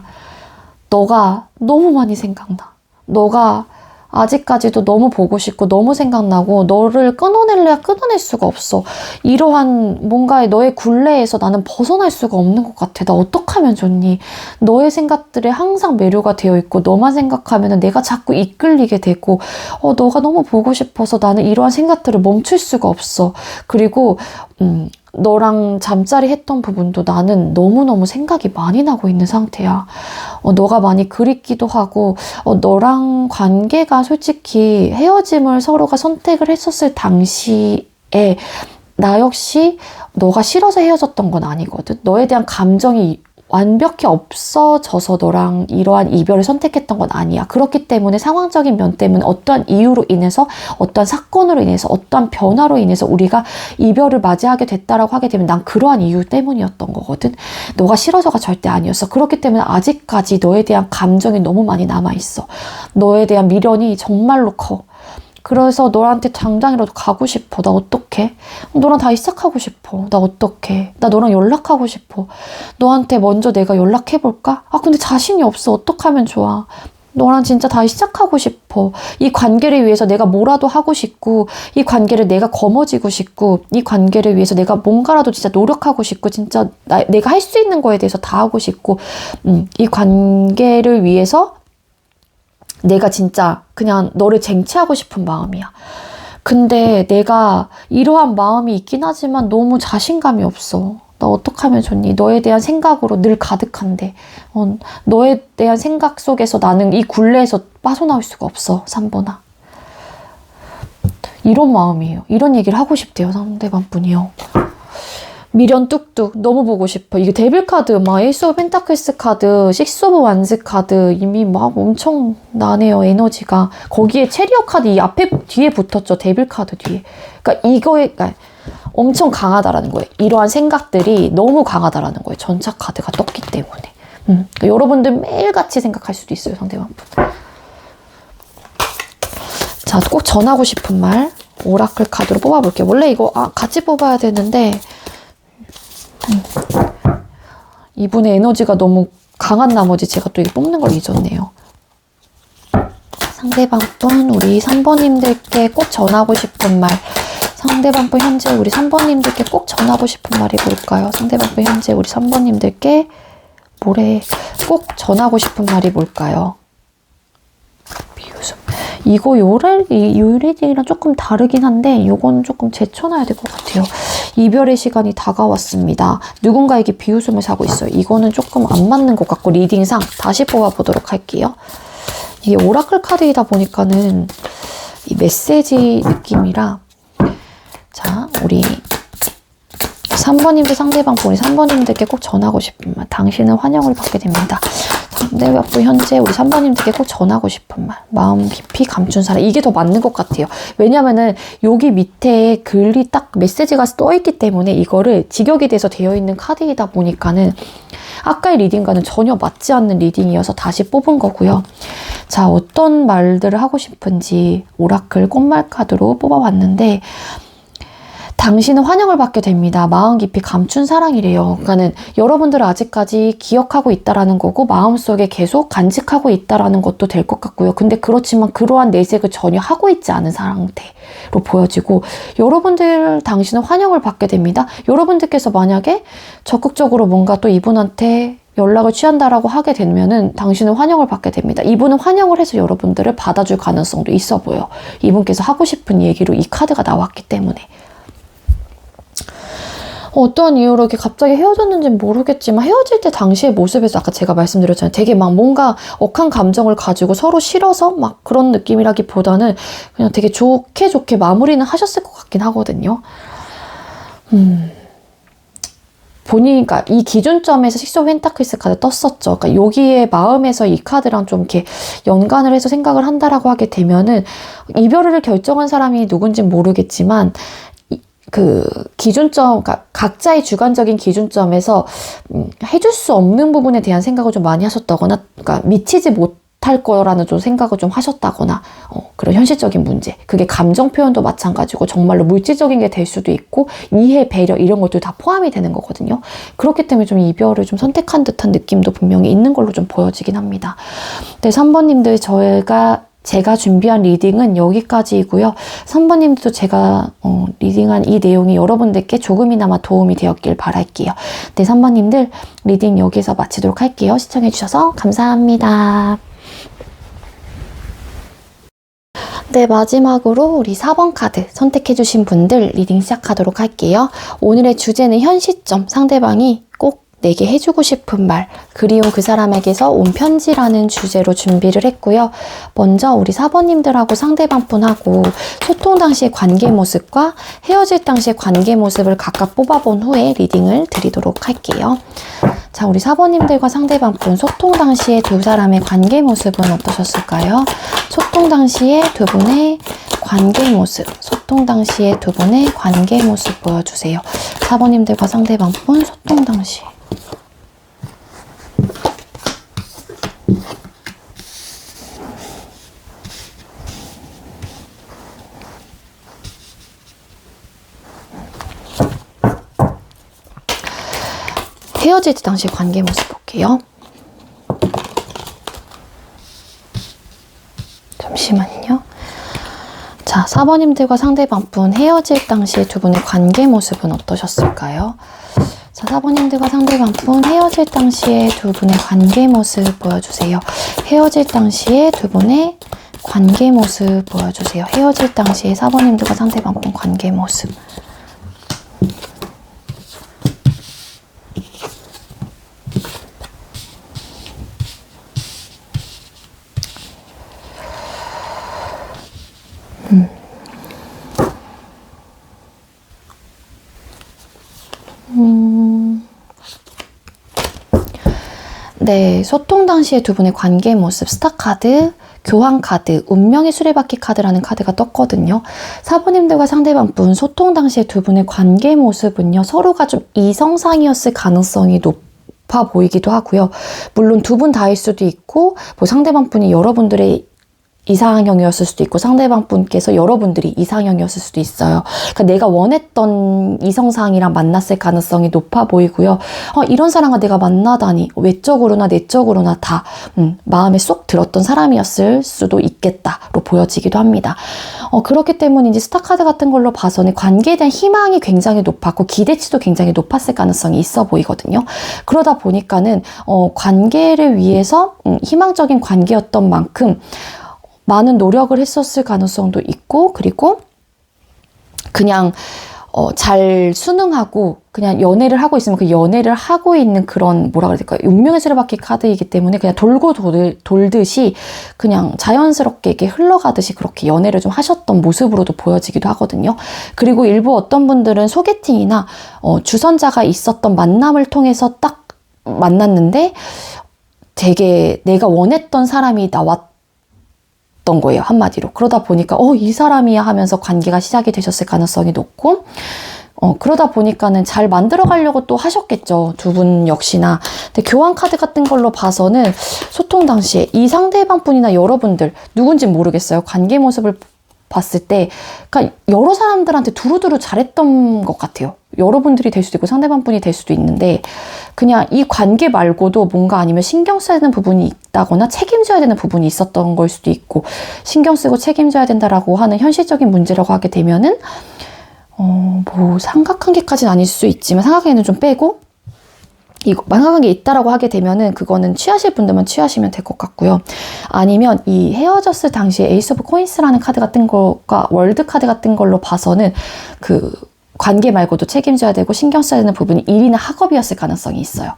S1: 너가 너무 많이 생각나. 너가 아직까지도 너무 보고 싶고 너무 생각나고 너를 끊어낼래야 끊어낼 수가 없어. 이러한 뭔가의 너의 굴레에서 나는 벗어날 수가 없는 것 같아. 나 어떡하면 좋니? 너의 생각들에 항상 매료가 되어 있고 너만 생각하면 내가 자꾸 이끌리게 되고 너가 너무 보고 싶어서 나는 이러한 생각들을 멈출 수가 없어. 그리고 너랑 잠자리 했던 부분도 나는 너무너무 생각이 많이 나고 있는 상태야. 너가 많이 그립기도 하고 너랑 관계가 솔직히 헤어짐을 서로가 선택을 했었을 당시에 나 역시 너가 싫어서 헤어졌던 건 아니거든. 너에 대한 감정이 완벽히 없어져서 너랑 이러한 이별을 선택했던 건 아니야. 그렇기 때문에 상황적인 면 때문에 어떠한 이유로 인해서 어떠한 사건으로 인해서 어떠한 변화로 인해서 우리가 이별을 맞이하게 됐다라고 하게 되면 난 그러한 이유 때문이었던 거거든. 너가 싫어서가 절대 아니었어. 그렇기 때문에 아직까지 너에 대한 감정이 너무 많이 남아있어. 너에 대한 미련이 정말로 커. 그래서 너한테 당장이라도 가고 싶어. 나 어떡해? 너랑 다시 시작하고 싶어. 나 어떡해? 나 너랑 연락하고 싶어. 너한테 먼저 내가 연락해볼까? 근데 자신이 없어. 어떡하면 좋아? 너랑 진짜 다시 시작하고 싶어. 이 관계를 위해서 내가 뭐라도 하고 싶고 이 관계를 내가 거머쥐고 싶고 이 관계를 위해서 내가 뭔가라도 진짜 노력하고 싶고 진짜 내가 할 수 있는 거에 대해서 다 하고 싶고 이 관계를 위해서 내가 진짜 그냥 너를 쟁취하고 싶은 마음이야. 근데 내가 이러한 마음이 있긴 하지만 너무 자신감이 없어. 나 어떡하면 좋니? 너에 대한 생각으로 늘 가득한데 너에 대한 생각 속에서 나는 이 굴레에서 빠져나올 수가 없어. 3번아. 이런 마음이에요. 이런 얘기를 하고 싶대요. 상대방 분이요. 미련 뚝뚝 너무 보고 싶어. 이게 데빌 카드, 에이스 오브 펜타클스 카드, 식스 오브 완즈 카드 이미 엄청 나네요. 에너지가. 거기에 체리엇 카드 이 앞에 뒤에 붙었죠. 데빌 카드 뒤에. 그러니까 엄청 강하다라는 거예요. 이러한 생각들이 너무 강하다라는 거예요. 전차 카드가 떴기 때문에. 그러니까 여러분들 매일같이 생각할 수도 있어요. 상대방 분. 자, 꼭 전하고 싶은 말 오라클 카드로 뽑아볼게요. 원래 이거 같이 뽑아야 되는데 이분의 에너지가 너무 강한 나머지 제가 또 이거 뽑는 걸 잊었네요. 상대방 분 우리 3번님들께 꼭 전하고 싶은 말. 상대방 분 현재 우리 3번님들께 꼭 전하고 싶은 말이 뭘까요? 상대방 분 현재 우리 3번님들께 꼭 전하고 싶은 말이 뭘까요? 비웃음. 이거 요리딩이랑 조금 다르긴 한데 이건 조금 제쳐놔야 될 것 같아요. 이별의 시간이 다가왔습니다. 누군가에게 비웃음을 사고 있어요. 이거는 조금 안 맞는 것 같고 리딩상 다시 뽑아보도록 할게요. 이게 오라클 카드이다 보니까는 이 메시지 느낌이라 자 우리 3번님들 상대방 우리 3번님들께 꼭 전하고 싶은 말. 당신은 환영을 받게 됩니다. 상대방 현재 우리 3번님들께 꼭 전하고 싶은 말. 마음 깊이 감춘 사랑. 이게 더 맞는 것 같아요. 왜냐면은 여기 밑에 글이 딱 메시지가 떠있기 때문에 이거를 직역이 돼서 되어 있는 카드이다 보니까는 아까의 리딩과는 전혀 맞지 않는 리딩이어서 다시 뽑은 거고요. 자, 어떤 말들을 하고 싶은지 오라클 꽃말 카드로 뽑아봤는데 당신은 환영을 받게 됩니다. 마음 깊이 감춘 사랑이래요. 그러니까는 여러분들은 아직까지 기억하고 있다라는 거고 마음속에 계속 간직하고 있다라는 것도 될 것 같고요. 근데 그렇지만 그러한 내색을 전혀 하고 있지 않은 상태로 보여지고 여러분들 당신은 환영을 받게 됩니다. 여러분들께서 만약에 적극적으로 뭔가 또 이분한테 연락을 취한다라고 하게 되면은 당신은 환영을 받게 됩니다. 이분은 환영을 해서 여러분들을 받아줄 가능성도 있어 보여. 이분께서 하고 싶은 얘기로 이 카드가 나왔기 때문에. 어떠한 이유로 이렇게 갑자기 헤어졌는지는 모르겠지만 헤어질 때 당시의 모습에서 아까 제가 말씀드렸잖아요. 되게 막 뭔가 억한 감정을 가지고 서로 싫어서 막 그런 느낌이라기보다는 그냥 되게 좋게 마무리는 하셨을 것 같긴 하거든요. 그러니까 이 기준점에서 식스 오브 펜타클스 카드 떴었죠. 그러니까 여기에 마음에서 이 카드랑 좀 이렇게 연관을 해서 생각을 한다라고 하게 되면은 이별을 결정한 사람이 누군지는 모르겠지만 그 기준점, 그러니까 각자의 주관적인 기준점에서 해줄 수 없는 부분에 대한 생각을 좀 많이 하셨다거나, 그러니까 미치지 못할 거라는 좀 생각을 좀 하셨다거나, 그런 현실적인 문제. 그게 감정 표현도 마찬가지고 정말로 물질적인 게 될 수도 있고 이해, 배려 이런 것들 다 포함이 되는 거거든요. 그렇기 때문에 좀 이별을 좀 선택한 듯한 느낌도 분명히 있는 걸로 좀 보여지긴 합니다. 네, 3번님들 제가 준비한 리딩은 여기까지이고요. 3번님들도 제가 리딩한 이 내용이 여러분들께 조금이나마 도움이 되었길 바랄게요. 네, 3번님들 리딩 여기서 마치도록 할게요. 시청해주셔서 감사합니다. 네, 마지막으로 우리 4번 카드 선택해주신 분들 리딩 시작하도록 할게요. 오늘의 주제는 현 시점, 상대방이 꼭 내게 해주고 싶은 말, 그리운 그 사람에게서 온 편지라는 주제로 준비를 했고요. 먼저 우리 4번님들하고 상대방분하고 소통 당시의 관계 모습과 헤어질 당시의 관계 모습을 각각 뽑아본 후에 리딩을 드리도록 할게요. 자, 우리 4번님들과 상대방분 소통 당시의 두 사람의 관계 모습은 어떠셨을까요? 소통 당시의 두 분의 관계 모습, 소통 당시의 두 분의 관계 모습 보여주세요. 4번님들과 상대방분 소통 당시. 헤어질 때 당시 관계 모습 볼게요. 잠시만요. 자, 4번님들과 상대방분 헤어질 당시 두 분의 관계 모습은 어떠셨을까요? 자, 4번님들과 상대방분 헤어질 당시의 두 분의 관계 모습 보여주세요. 헤어질 당시의 두 분의 관계 모습 보여주세요. 헤어질 당시의 4번님들과 상대방분 관계 모습. 네, 소통 당시의 두 분의 관계 모습, 스타카드, 교환카드, 운명의 수레바퀴 카드라는 카드가 떴거든요. 4번님들과 상대방분 소통 당시의 두 분의 관계 모습은요, 서로가 좀 이성상이었을 가능성이 높아 보이기도 하고요. 물론 두 분 다일 수도 있고, 뭐 상대방분이 여러분들의 이상형이었을 수도 있고 상대방 분께서 여러분들이 이상형이었을 수도 있어요. 그러니까 내가 원했던 이성상이랑 만났을 가능성이 높아 보이고요. 이런 사람과 내가 만나다니 외적으로나 내적으로나 다 마음에 쏙 들었던 사람이었을 수도 있겠다로 보여지기도 합니다. 그렇기 때문에 스타카드 같은 걸로 봐서는 관계에 대한 희망이 굉장히 높았고 기대치도 굉장히 높았을 가능성이 있어 보이거든요. 그러다 보니까는 관계를 위해서 희망적인 관계였던 만큼 많은 노력을 했었을 가능성도 있고, 그리고 그냥 잘 순응하고 그냥 연애를 하고 있으면 그 연애를 하고 있는 그런 뭐라 그래야 될까요? 운명의 수레바퀴 카드이기 때문에 그냥 돌고 돌듯이 그냥 자연스럽게 이렇게 흘러가듯이 그렇게 연애를 좀 하셨던 모습으로도 보여지기도 하거든요. 그리고 일부 어떤 분들은 소개팅이나 주선자가 있었던 만남을 통해서 딱 만났는데 되게 내가 원했던 사람이 나왔던 거예요, 한마디로. 그러다 보니까 이 사람이야 하면서 관계가 시작이 되셨을 가능성이 높고, 그러다 보니까는 잘 만들어 가려고 또 하셨겠죠, 두 분 역시나. 근데 교환 카드 같은 걸로 봐서는 소통 당시에 이 상대방 분이나 여러분들 누군지 모르겠어요. 관계 모습을 봤을 때 그러니까 여러 사람들한테 두루두루 잘했던 것 같아요. 여러분들이 될 수도 있고 상대방 분이 될 수도 있는데, 그냥 이 관계 말고도 뭔가 아니면 신경 써야 되는 부분이 있다거나 책임져야 되는 부분이 있었던 걸 수도 있고, 신경 쓰고 책임져야 된다라고 하는 현실적인 문제라고 하게 되면은 뭐 삼각관계까지는 아닐 수 있지만 삼각관계는 좀 빼고 이거 만약에 있다라고 하게 되면은 그거는 취하실 분들만 취하시면 될 것 같고요. 아니면 이 헤어졌을 당시에 에이스 오브 코인스라는 카드 같은 거가 월드 카드 같은 걸로 봐서는 그 관계 말고도 책임져야 되고 신경 써야 되는 부분이 일이나 학업이었을 가능성이 있어요.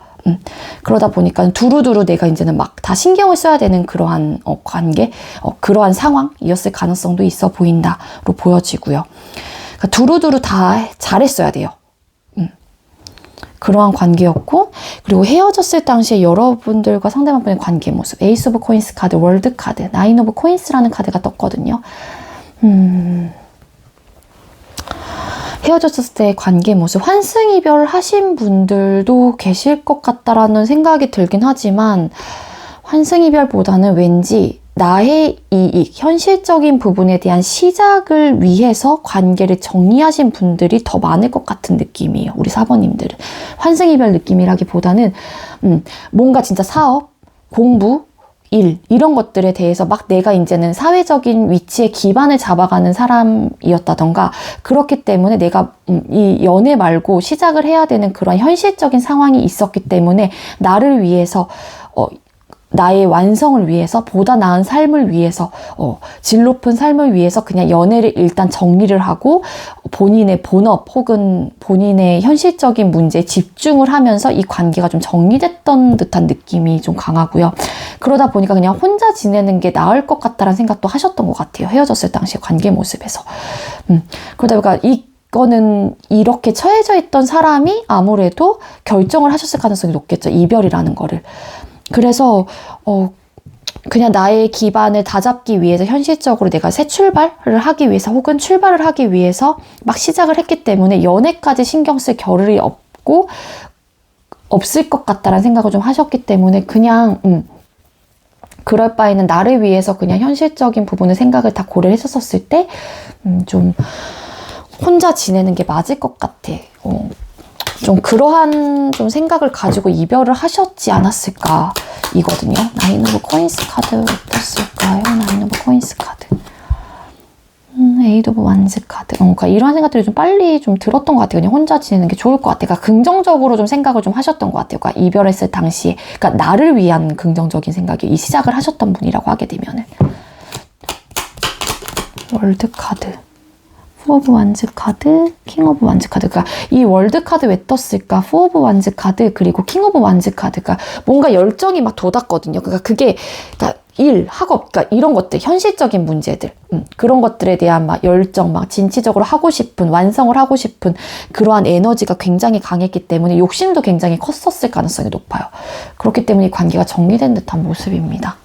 S1: 그러다 보니까 두루두루 내가 이제는 막 다 신경을 써야 되는 그러한 관계, 그러한 상황이었을 가능성도 있어 보인다로 보여지고요. 그러니까 두루두루 다 잘했어야 돼요. 그러한 관계였고, 그리고 헤어졌을 당시에 여러분들과 상대방분의 관계 모습, 에이스 오브 코인스 카드, 월드 카드, 나인 오브 코인스라는 카드가 떴거든요. 헤어졌을 때 관계 모습, 환승이별 하신 분들도 계실 것 같다라는 생각이 들긴 하지만 환승이별보다는 왠지 나의 이익, 현실적인 부분에 대한 시작을 위해서 관계를 정리하신 분들이 더 많을 것 같은 느낌이에요. 우리 4번님들은. 환승이별 느낌이라기보다는 뭔가 진짜 사업, 공부, 일 이런 것들에 대해서 막 내가 이제는 사회적인 위치에 기반을 잡아가는 사람이었다던가 그렇기 때문에 내가 이 연애 말고 시작을 해야 되는 그런 현실적인 상황이 있었기 때문에 나를 위해서 나의 완성을 위해서 보다 나은 삶을 위해서 질 높은 삶을 위해서 그냥 연애를 일단 정리를 하고 본인의 본업 혹은 본인의 현실적인 문제에 집중을 하면서 이 관계가 좀 정리됐던 듯한 느낌이 좀 강하고요. 그러다 보니까 그냥 혼자 지내는 게 나을 것 같다라는 생각도 하셨던 것 같아요. 헤어졌을 당시 관계 모습에서. 그러다 보니까 이거는 이렇게 처해져 있던 사람이 아무래도 결정을 하셨을 가능성이 높겠죠. 이별이라는 거를. 그래서 그냥 나의 기반을 다잡기 위해서 현실적으로 내가 새 출발을 하기 위해서 혹은 출발을 하기 위해서 막 시작을 했기 때문에 연애까지 신경 쓸 겨를이 없을 것 같다라는 생각을 좀 하셨기 때문에 그냥 그럴 바에는 나를 위해서 그냥 현실적인 부분을 생각을 다 고려를 했었을 때 좀 혼자 지내는 게 맞을 것 같아. 좀 그러한 좀 생각을 가지고 이별을 하셨지 않았을까 이거든요. 나인 오브 코인스 카드 어땠을까요? 나인 오브 코인스 카드. 에이드 오브 완즈 카드. 그러니까 이런 생각들이 좀 빨리 좀 들었던 것 같아요. 그냥 혼자 지내는 게 좋을 것 같아요. 그러니까 긍정적으로 좀 생각을 좀 하셨던 것 같아요. 그러니까 이별했을 당시에. 그러니까 나를 위한 긍정적인 생각이 이 시작을 하셨던 분이라고 하게 되면은. 월드 카드. 포 오브 완즈 카드, 킹 오브 완즈 카드. 그러니까 이 월드 카드 왜 떴을까? 포 오브 완즈 카드 그리고 킹 오브 완즈 카드가 뭔가 열정이 막 돋았거든요. 그러니까 그게 일, 학업, 그러니까 이런 것들, 현실적인 문제들, 그런 것들에 대한 막 열정, 막 진취적으로 하고 싶은, 완성을 하고 싶은 그러한 에너지가 굉장히 강했기 때문에 욕심도 굉장히 컸었을 가능성이 높아요. 그렇기 때문에 이 관계가 정리된 듯한 모습입니다.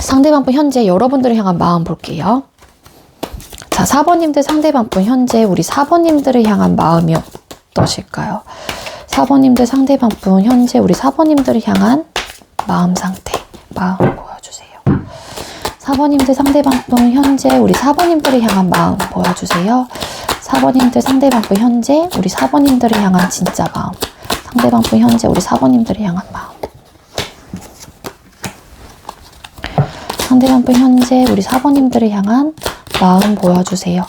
S1: 상대방분 현재 여러분들을 향한 마음 볼게요. 자, 4번님들 상대방분 현재 우리 4번님들을 향한 마음이 어떠실까요? 4번님들 상대방분 현재 우리 4번님들을 향한 마음 상태, 마음 보여주세요. 4번님들 상대방분 현재 우리 4번님들을 향한 마음 보여주세요. 4번님들 상대방분 현재 우리 4번님들을 향한 진짜 마음, 상대방분 현재 우리 4번님들을 향한 마음, 상대방분 현재 우리 4번님들을 향한 마음 보여주세요.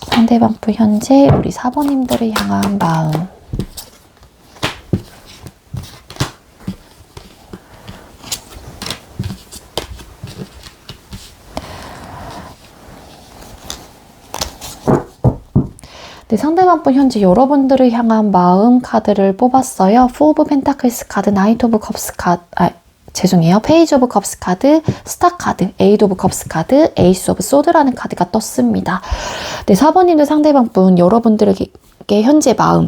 S1: 상대방분 현재 우리 4번님들을 향한 마음. 네, 상대방분 현재 여러분들을 향한 마음 카드를 뽑았어요. 4 오브 펜타클스 카드, 나이트 오브 컵스 카드, 죄송해요. 페이지 오브 컵스 카드, 스타 카드, 에이드 오브 컵스 카드, 에이스 오브 소드라는 카드가 떴습니다. 네, 4번님들 상대방분 여러분들에게 현재 마음,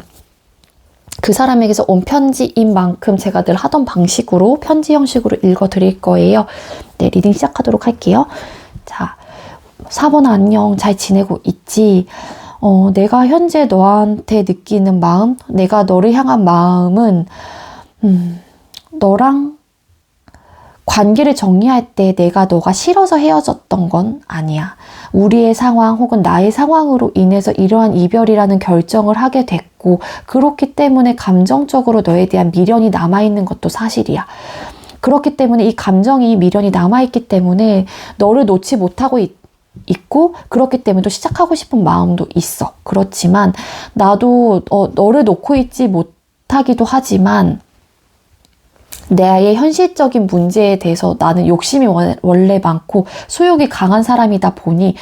S1: 그 사람에게서 온 편지인 만큼 제가 늘 하던 방식으로 편지 형식으로 읽어드릴 거예요. 네, 리딩 시작하도록 할게요. 자, 4번아 안녕, 잘 지내고 있지? 내가 현재 너한테 느끼는 마음, 내가 너를 향한 마음은 너랑 관계를 정리할 때 내가 너가 싫어서 헤어졌던 건 아니야. 우리의 상황 혹은 나의 상황으로 인해서 이러한 이별이라는 결정을 하게 됐고 그렇기 때문에 감정적으로 너에 대한 미련이 남아있는 것도 사실이야. 그렇기 때문에 이 감정이 미련이 남아있기 때문에 너를 놓지 못하고 있고 그렇기 때문에 또 시작하고 싶은 마음도 있어. 그렇지만 나도 너를 놓고 있지 못하기도 하지만 나의 현실적인 문제에 대해서 나는 욕심이 원래 많고 소욕이 강한 사람이다 보니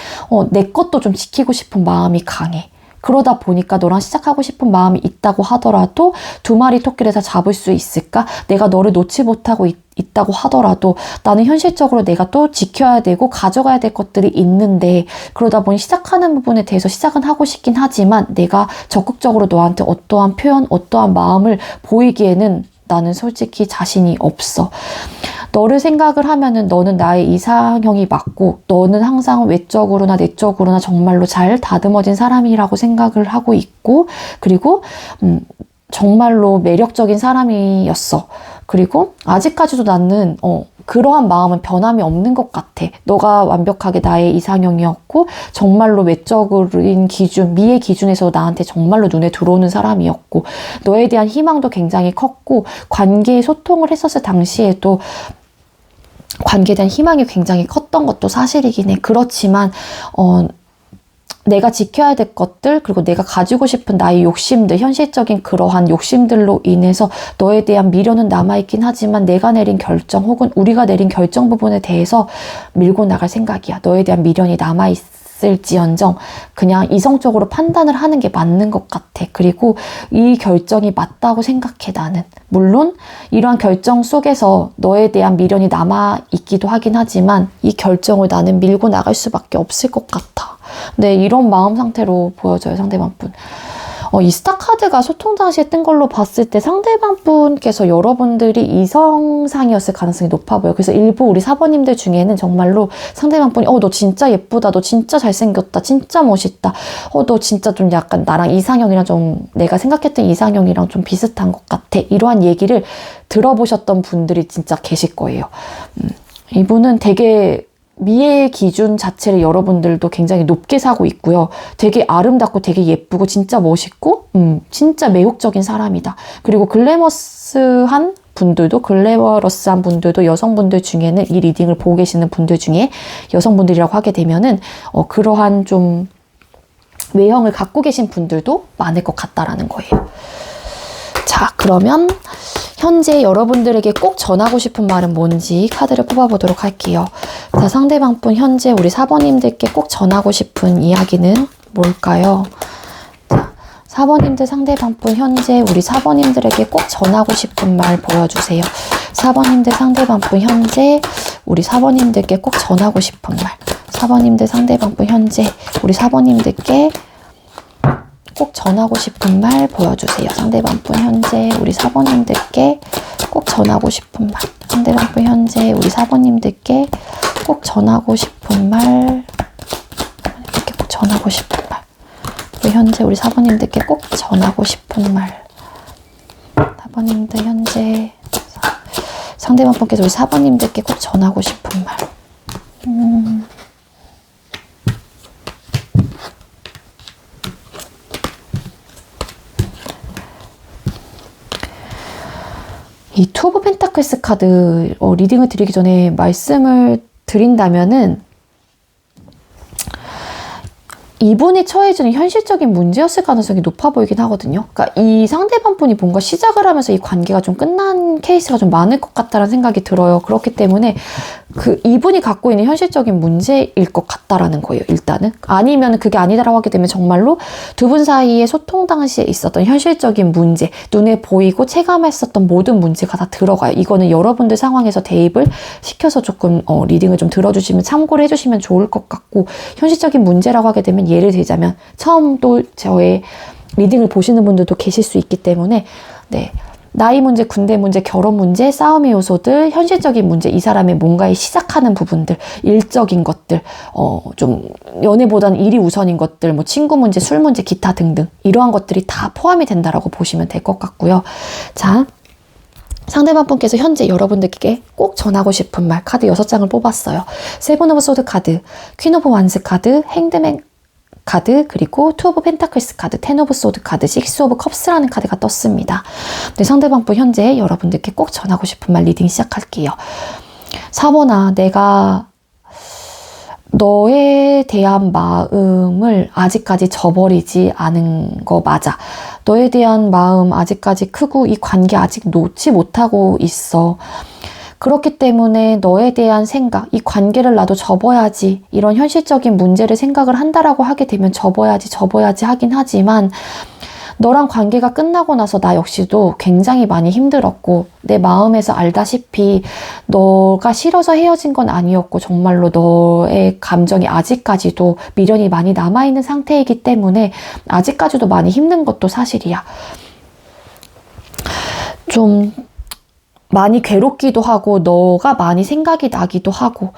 S1: 내 것도 좀 지키고 싶은 마음이 강해. 그러다 보니까 너랑 시작하고 싶은 마음이 있다고 하더라도 두 마리 토끼를 다 잡을 수 있을까? 내가 너를 놓지 못하고 있다고 하더라도 나는 현실적으로 내가 또 지켜야 되고 가져가야 될 것들이 있는데 그러다 보니 시작하는 부분에 대해서 시작은 하고 싶긴 하지만 내가 적극적으로 너한테 어떠한 표현, 어떠한 마음을 보이기에는 나는 솔직히 자신이 없어. 너를 생각을 하면은 너는 나의 이상형이 맞고 너는 항상 외적으로나 내적으로나 정말로 잘 다듬어진 사람이라고 생각을 하고 있고 그리고 정말로 매력적인 사람이었어. 그리고 아직까지도 나는 그러한 마음은 변함이 없는 것 같아. 너가 완벽하게 나의 이상형이었고 정말로 외적인 기준, 미의 기준에서 나한테 정말로 눈에 들어오는 사람이었고 너에 대한 희망도 굉장히 컸고 관계에 소통을 했었을 당시에도 관계에 대한 희망이 굉장히 컸던 것도 사실이긴 해. 그렇지만 내가 지켜야 될 것들 그리고 내가 가지고 싶은 나의 욕심들 현실적인 그러한 욕심들로 인해서 너에 대한 미련은 남아있긴 하지만 내가 내린 결정 혹은 우리가 내린 결정 부분에 대해서 밀고 나갈 생각이야. 너에 대한 미련이 남아있을지언정 그냥 이성적으로 판단을 하는 게 맞는 것 같아. 그리고 이 결정이 맞다고 생각해 나는. 물론 이러한 결정 속에서 너에 대한 미련이 남아있기도 하긴 하지만 이 결정을 나는 밀고 나갈 수밖에 없을 것 같아. 네, 이런 마음 상태로 보여져요, 상대방 분. 이 스타카드가 소통 당시에 뜬 걸로 봤을 때 상대방 분께서 여러분들이 이성상이었을 가능성이 높아 보여요. 그래서 일부 우리 사번님들 중에는 정말로 상대방 분이 너 진짜 예쁘다, 너 진짜 잘생겼다, 진짜 멋있다, 너 진짜 좀 약간 나랑 이상형이랑 좀 내가 생각했던 이상형이랑 좀 비슷한 것 같아. 이러한 얘기를 들어보셨던 분들이 진짜 계실 거예요. 이분은 되게 미의 기준 자체를 여러분들도 굉장히 높게 사고 있고요. 되게 아름답고 되게 예쁘고 진짜 멋있고 진짜 매혹적인 사람이다. 그리고 글래머러스한 분들도 여성분들 중에는 이 리딩을 보고 계시는 분들 중에 여성분들이라고 하게 되면은 그러한 좀 외형을 갖고 계신 분들도 많을 것 같다라는 거예요. 자, 그러면 현재 여러분들에게 꼭 전하고 싶은 말은 뭔지 카드를 뽑아보도록 할게요. 자, 상대방 분 현재 우리 사번님들께 꼭 전하고 싶은 이야기는 뭘까요? 자, 사번님들 상대방 분 현재 우리 사번님들에게 꼭 전하고 싶은 말 보여주세요. 사번님들 상대방 분 현재 우리 사번님들께 꼭 전하고 싶은 말. 사번님들 상대방 분 현재 우리 사번님들께 꼭 전하고 싶은 말 보여주세요. 상대방 분 현재 우리 사번님들께 꼭 전하고 싶은 말. 상대방 분 현재 우리 사번님들께 꼭 전하고 싶은 말. 이렇게 꼭 전하고 싶은 말. 우리 현재 우리 사번님들께 꼭 전하고 싶은 말. 사번님들 현재 상대방 분께서 우리 사번님들께 꼭 전하고 싶은 말. 이 투 오브 펜타클스 카드 리딩을 드리기 전에 말씀을 드린다면은 이분이 처해지는 현실적인 문제였을 가능성이 높아 보이긴 하거든요. 그러니까 이 상대방 분이 뭔가 시작을 하면서 이 관계가 좀 끝난 케이스가 좀 많을 것 같다라는 생각이 들어요. 그렇기 때문에 이분이 갖고 있는 현실적인 문제일 것 같다라는 거예요, 일단은. 아니면 그게 아니다라고 하게 되면 정말로 두 분 사이에 소통 당시에 있었던 현실적인 문제, 눈에 보이고 체감했었던 모든 문제가 다 들어가요. 이거는 여러분들 상황에서 대입을 시켜서 조금 리딩을 좀 들어주시면 참고를 해주시면 좋을 것 같고, 현실적인 문제라고 하게 되면 예를 들자면 처음 또 저의 리딩을 보시는 분들도 계실 수 있기 때문에 네, 나이 문제, 군대 문제, 결혼 문제, 싸움의 요소들, 현실적인 문제, 이 사람의 뭔가에 시작하는 부분들, 일적인 것들, 좀 연애보다는 일이 우선인 것들, 뭐 친구 문제, 술 문제, 기타 등등 이러한 것들이 다 포함이 된다라고 보시면 될 것 같고요. 자, 상대방 분께서 현재 여러분들께 꼭 전하고 싶은 말 카드 6장을 뽑았어요. 세븐 오브 소드 카드, 퀸 오브 완스 카드, 행드맨 카드, 그리고 투 오브 펜타클스 카드, 텐 오브 소드 카드, 식스 오브 컵스라는 카드가 떴습니다. 네, 상대방 분 현재 여러분들께 꼭 전하고 싶은 말 리딩 시작할게요. 사번아, 내가 너에 대한 마음을 아직까지 저버리지 않은 거 맞아. 너에 대한 마음 아직까지 크고 이 관계 아직 놓지 못하고 있어. 그렇기 때문에 너에 대한 생각, 이 관계를 나도 접어야지, 이런 현실적인 문제를 생각을 한다라고 하게 되면 접어야지 하긴 하지만 너랑 관계가 끝나고 나서 나 역시도 굉장히 많이 힘들었고 내 마음에서 알다시피 너가 싫어서 헤어진 건 아니었고 정말로 너의 감정이 아직까지도 미련이 많이 남아있는 상태이기 때문에 아직까지도 많이 힘든 것도 사실이야. 좀 많이 괴롭기도 하고 너가 많이 생각이 나기도 하고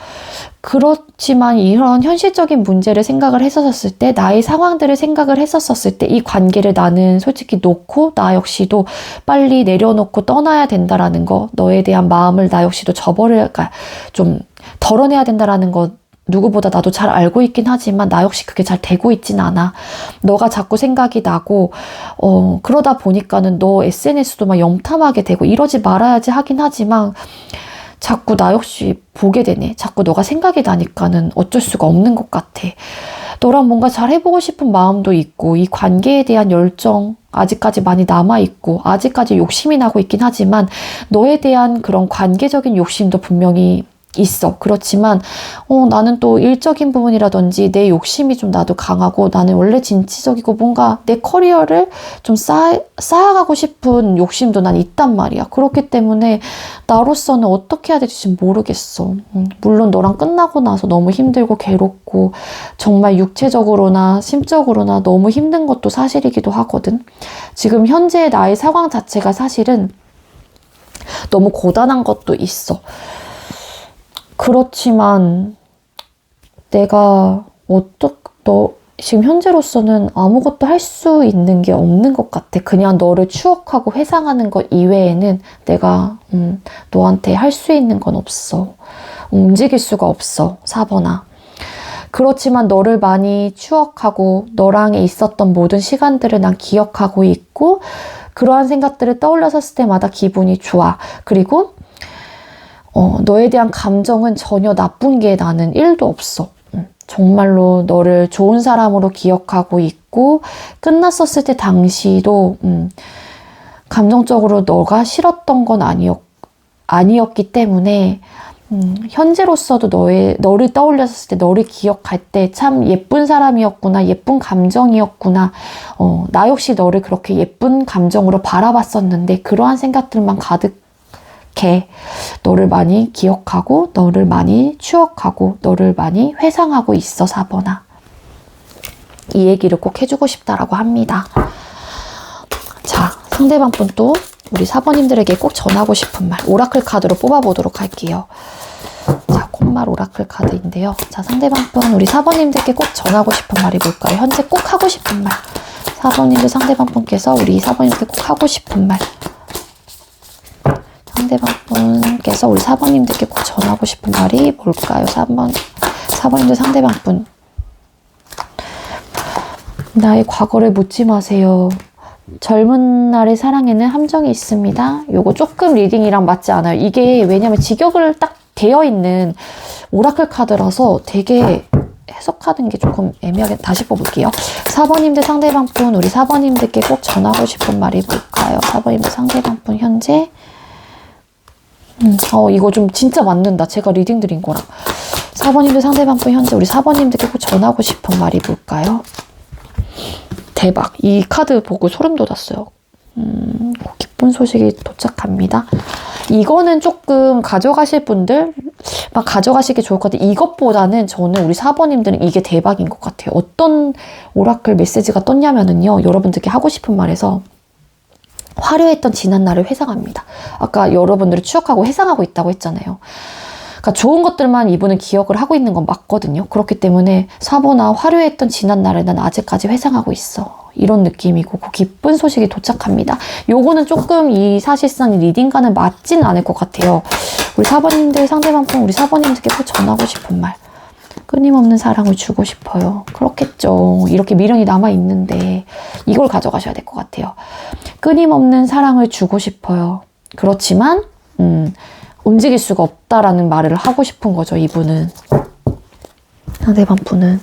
S1: 그렇지만 이런 현실적인 문제를 생각을 했었을 때 나의 상황들을 생각을 했었을 때 이 관계를 나는 솔직히 놓고 나 역시도 빨리 내려놓고 떠나야 된다라는 거 너에 대한 마음을 나 역시도 좀 덜어내야 된다라는 거 누구보다 나도 잘 알고 있긴 하지만 나 역시 그게 잘 되고 있진 않아. 너가 자꾸 생각이 나고 그러다 보니까는 너 SNS도 막 염탐하게 되고 이러지 말아야지 하긴 하지만 자꾸 나 역시 보게 되네. 자꾸 너가 생각이 나니까는 어쩔 수가 없는 것 같아. 너랑 뭔가 잘 해보고 싶은 마음도 있고 이 관계에 대한 열정 아직까지 많이 남아있고 아직까지 욕심이 나고 있긴 하지만 너에 대한 그런 관계적인 욕심도 분명히 있어. 그렇지만 나는 또 일적인 부분이라든지 내 욕심이 좀 나도 강하고 나는 원래 진취적이고 뭔가 내 커리어를 좀 쌓아가고 싶은 욕심도 난 있단 말이야. 그렇기 때문에 나로서는 어떻게 해야 될지 모르겠어. 물론 너랑 끝나고 나서 너무 힘들고 괴롭고 정말 육체적으로나 심적으로나 너무 힘든 것도 사실이기도 하거든. 지금 현재 나의 상황 자체가 사실은 너무 고단한 것도 있어. 그렇지만 내가 지금 현재로서는 아무것도 할 수 있는 게 없는 것 같아. 그냥 너를 추억하고 회상하는 것 이외에는 내가 너한테 할 수 있는 건 없어. 움직일 수가 없어, 4번아. 그렇지만 너를 많이 추억하고 너랑 있었던 모든 시간들을 난 기억하고 있고 그러한 생각들을 떠올렸을 때마다 기분이 좋아. 그리고 너에 대한 감정은 전혀 나쁜 게 나는 1도 없어. 정말로 너를 좋은 사람으로 기억하고 있고 끝났었을 때 당시도 감정적으로 너가 싫었던 건 아니었기 때문에 현재로서도 너를 떠올렸을 때 너를 기억할 때 참 예쁜 사람이었구나, 예쁜 감정이었구나. 나 역시 너를 그렇게 예쁜 감정으로 바라봤었는데 그러한 생각들만 너를 많이 기억하고 너를 많이 추억하고 너를 많이 회상하고 있어, 4번아. 이 얘기를 꼭 해주고 싶다라고 합니다. 자, 상대방 분 또 우리 4번님들에게 꼭 전하고 싶은 말 오라클 카드로 뽑아보도록 할게요. 자, 콧말 오라클 카드인데요. 자, 상대방 분 우리 4번님들께 꼭 전하고 싶은 말이 뭘까요? 현재 꼭 하고 싶은 말 4번님들 상대방 분께서 우리 4번님들께 꼭 하고 싶은 말 상대방 분께서 우리 4번님들께 꼭 전하고 싶은 말이 뭘까요? 4번님들 상대방 분. 나의 과거를 묻지 마세요. 젊은 날의 사랑에는 함정이 있습니다. 요거 조금 리딩이랑 맞지 않아요. 이게 왜냐면 직역을 딱 되어 있는 오라클 카드라서 되게 해석하는 게 조금 애매하게 다시 뽑을게요. 4번님들 상대방 분, 우리 4번님들께 꼭 전하고 싶은 말이 뭘까요? 4번님들 상대방 분 현재 이거 좀 진짜 맞는다. 제가 리딩 드린 거랑. 4번님들 상대방 분 현재 우리 4번님들께 꼭 전하고 싶은 말이 뭘까요? 대박. 이 카드 보고 소름 돋았어요. 기쁜 소식이 도착합니다. 이거는 조금 가져가실 분들 막 가져가시기 좋을 것 같아요. 이것보다는 저는 우리 4번님들은 이게 대박인 것 같아요. 어떤 오라클 메시지가 떴냐면은요. 여러분들께 하고 싶은 말에서 화려했던 지난 날을 회상합니다. 아까 여러분들이 추억하고 회상하고 있다고 했잖아요. 그러니까 좋은 것들만 이분은 기억을 하고 있는 건 맞거든요. 그렇기 때문에 4번아 화려했던 지난 날을 난 아직까지 회상하고 있어. 이런 느낌이고 그 기쁜 소식이 도착합니다. 요거는 조금 이 사실상 리딩과는 맞지는 않을 것 같아요. 우리 4번님들 상대방 분 우리 4번님들께 꼭 전하고 싶은 말. 끊임없는 사랑을 주고 싶어요. 그렇겠죠. 이렇게 미련이 남아있는데 이걸 가져가셔야 될 것 같아요. 끊임없는 사랑을 주고 싶어요. 그렇지만 움직일 수가 없다라는 말을 하고 싶은 거죠. 이분은. 상대방 분은.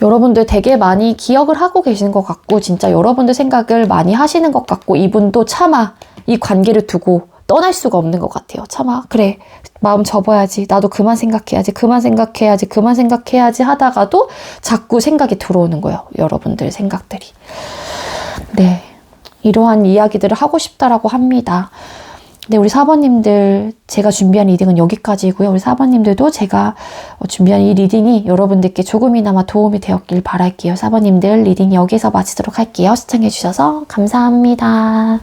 S1: 여러분들 되게 많이 기억을 하고 계시는 것 같고 진짜 여러분들 생각을 많이 하시는 것 같고 이분도 차마 이 관계를 두고 떠날 수가 없는 것 같아요. 차마 그래 마음 접어야지 나도 그만 생각해야지 하다가도 자꾸 생각이 들어오는 거예요. 여러분들 생각들이. 네, 이러한 이야기들을 하고 싶다라고 합니다. 네, 우리 4번님들 제가 준비한 리딩은 여기까지고요. 우리 4번님들도 제가 준비한 이 리딩이 여러분들께 조금이나마 도움이 되었길 바랄게요. 4번님들 리딩 여기서 마치도록 할게요. 시청해주셔서 감사합니다.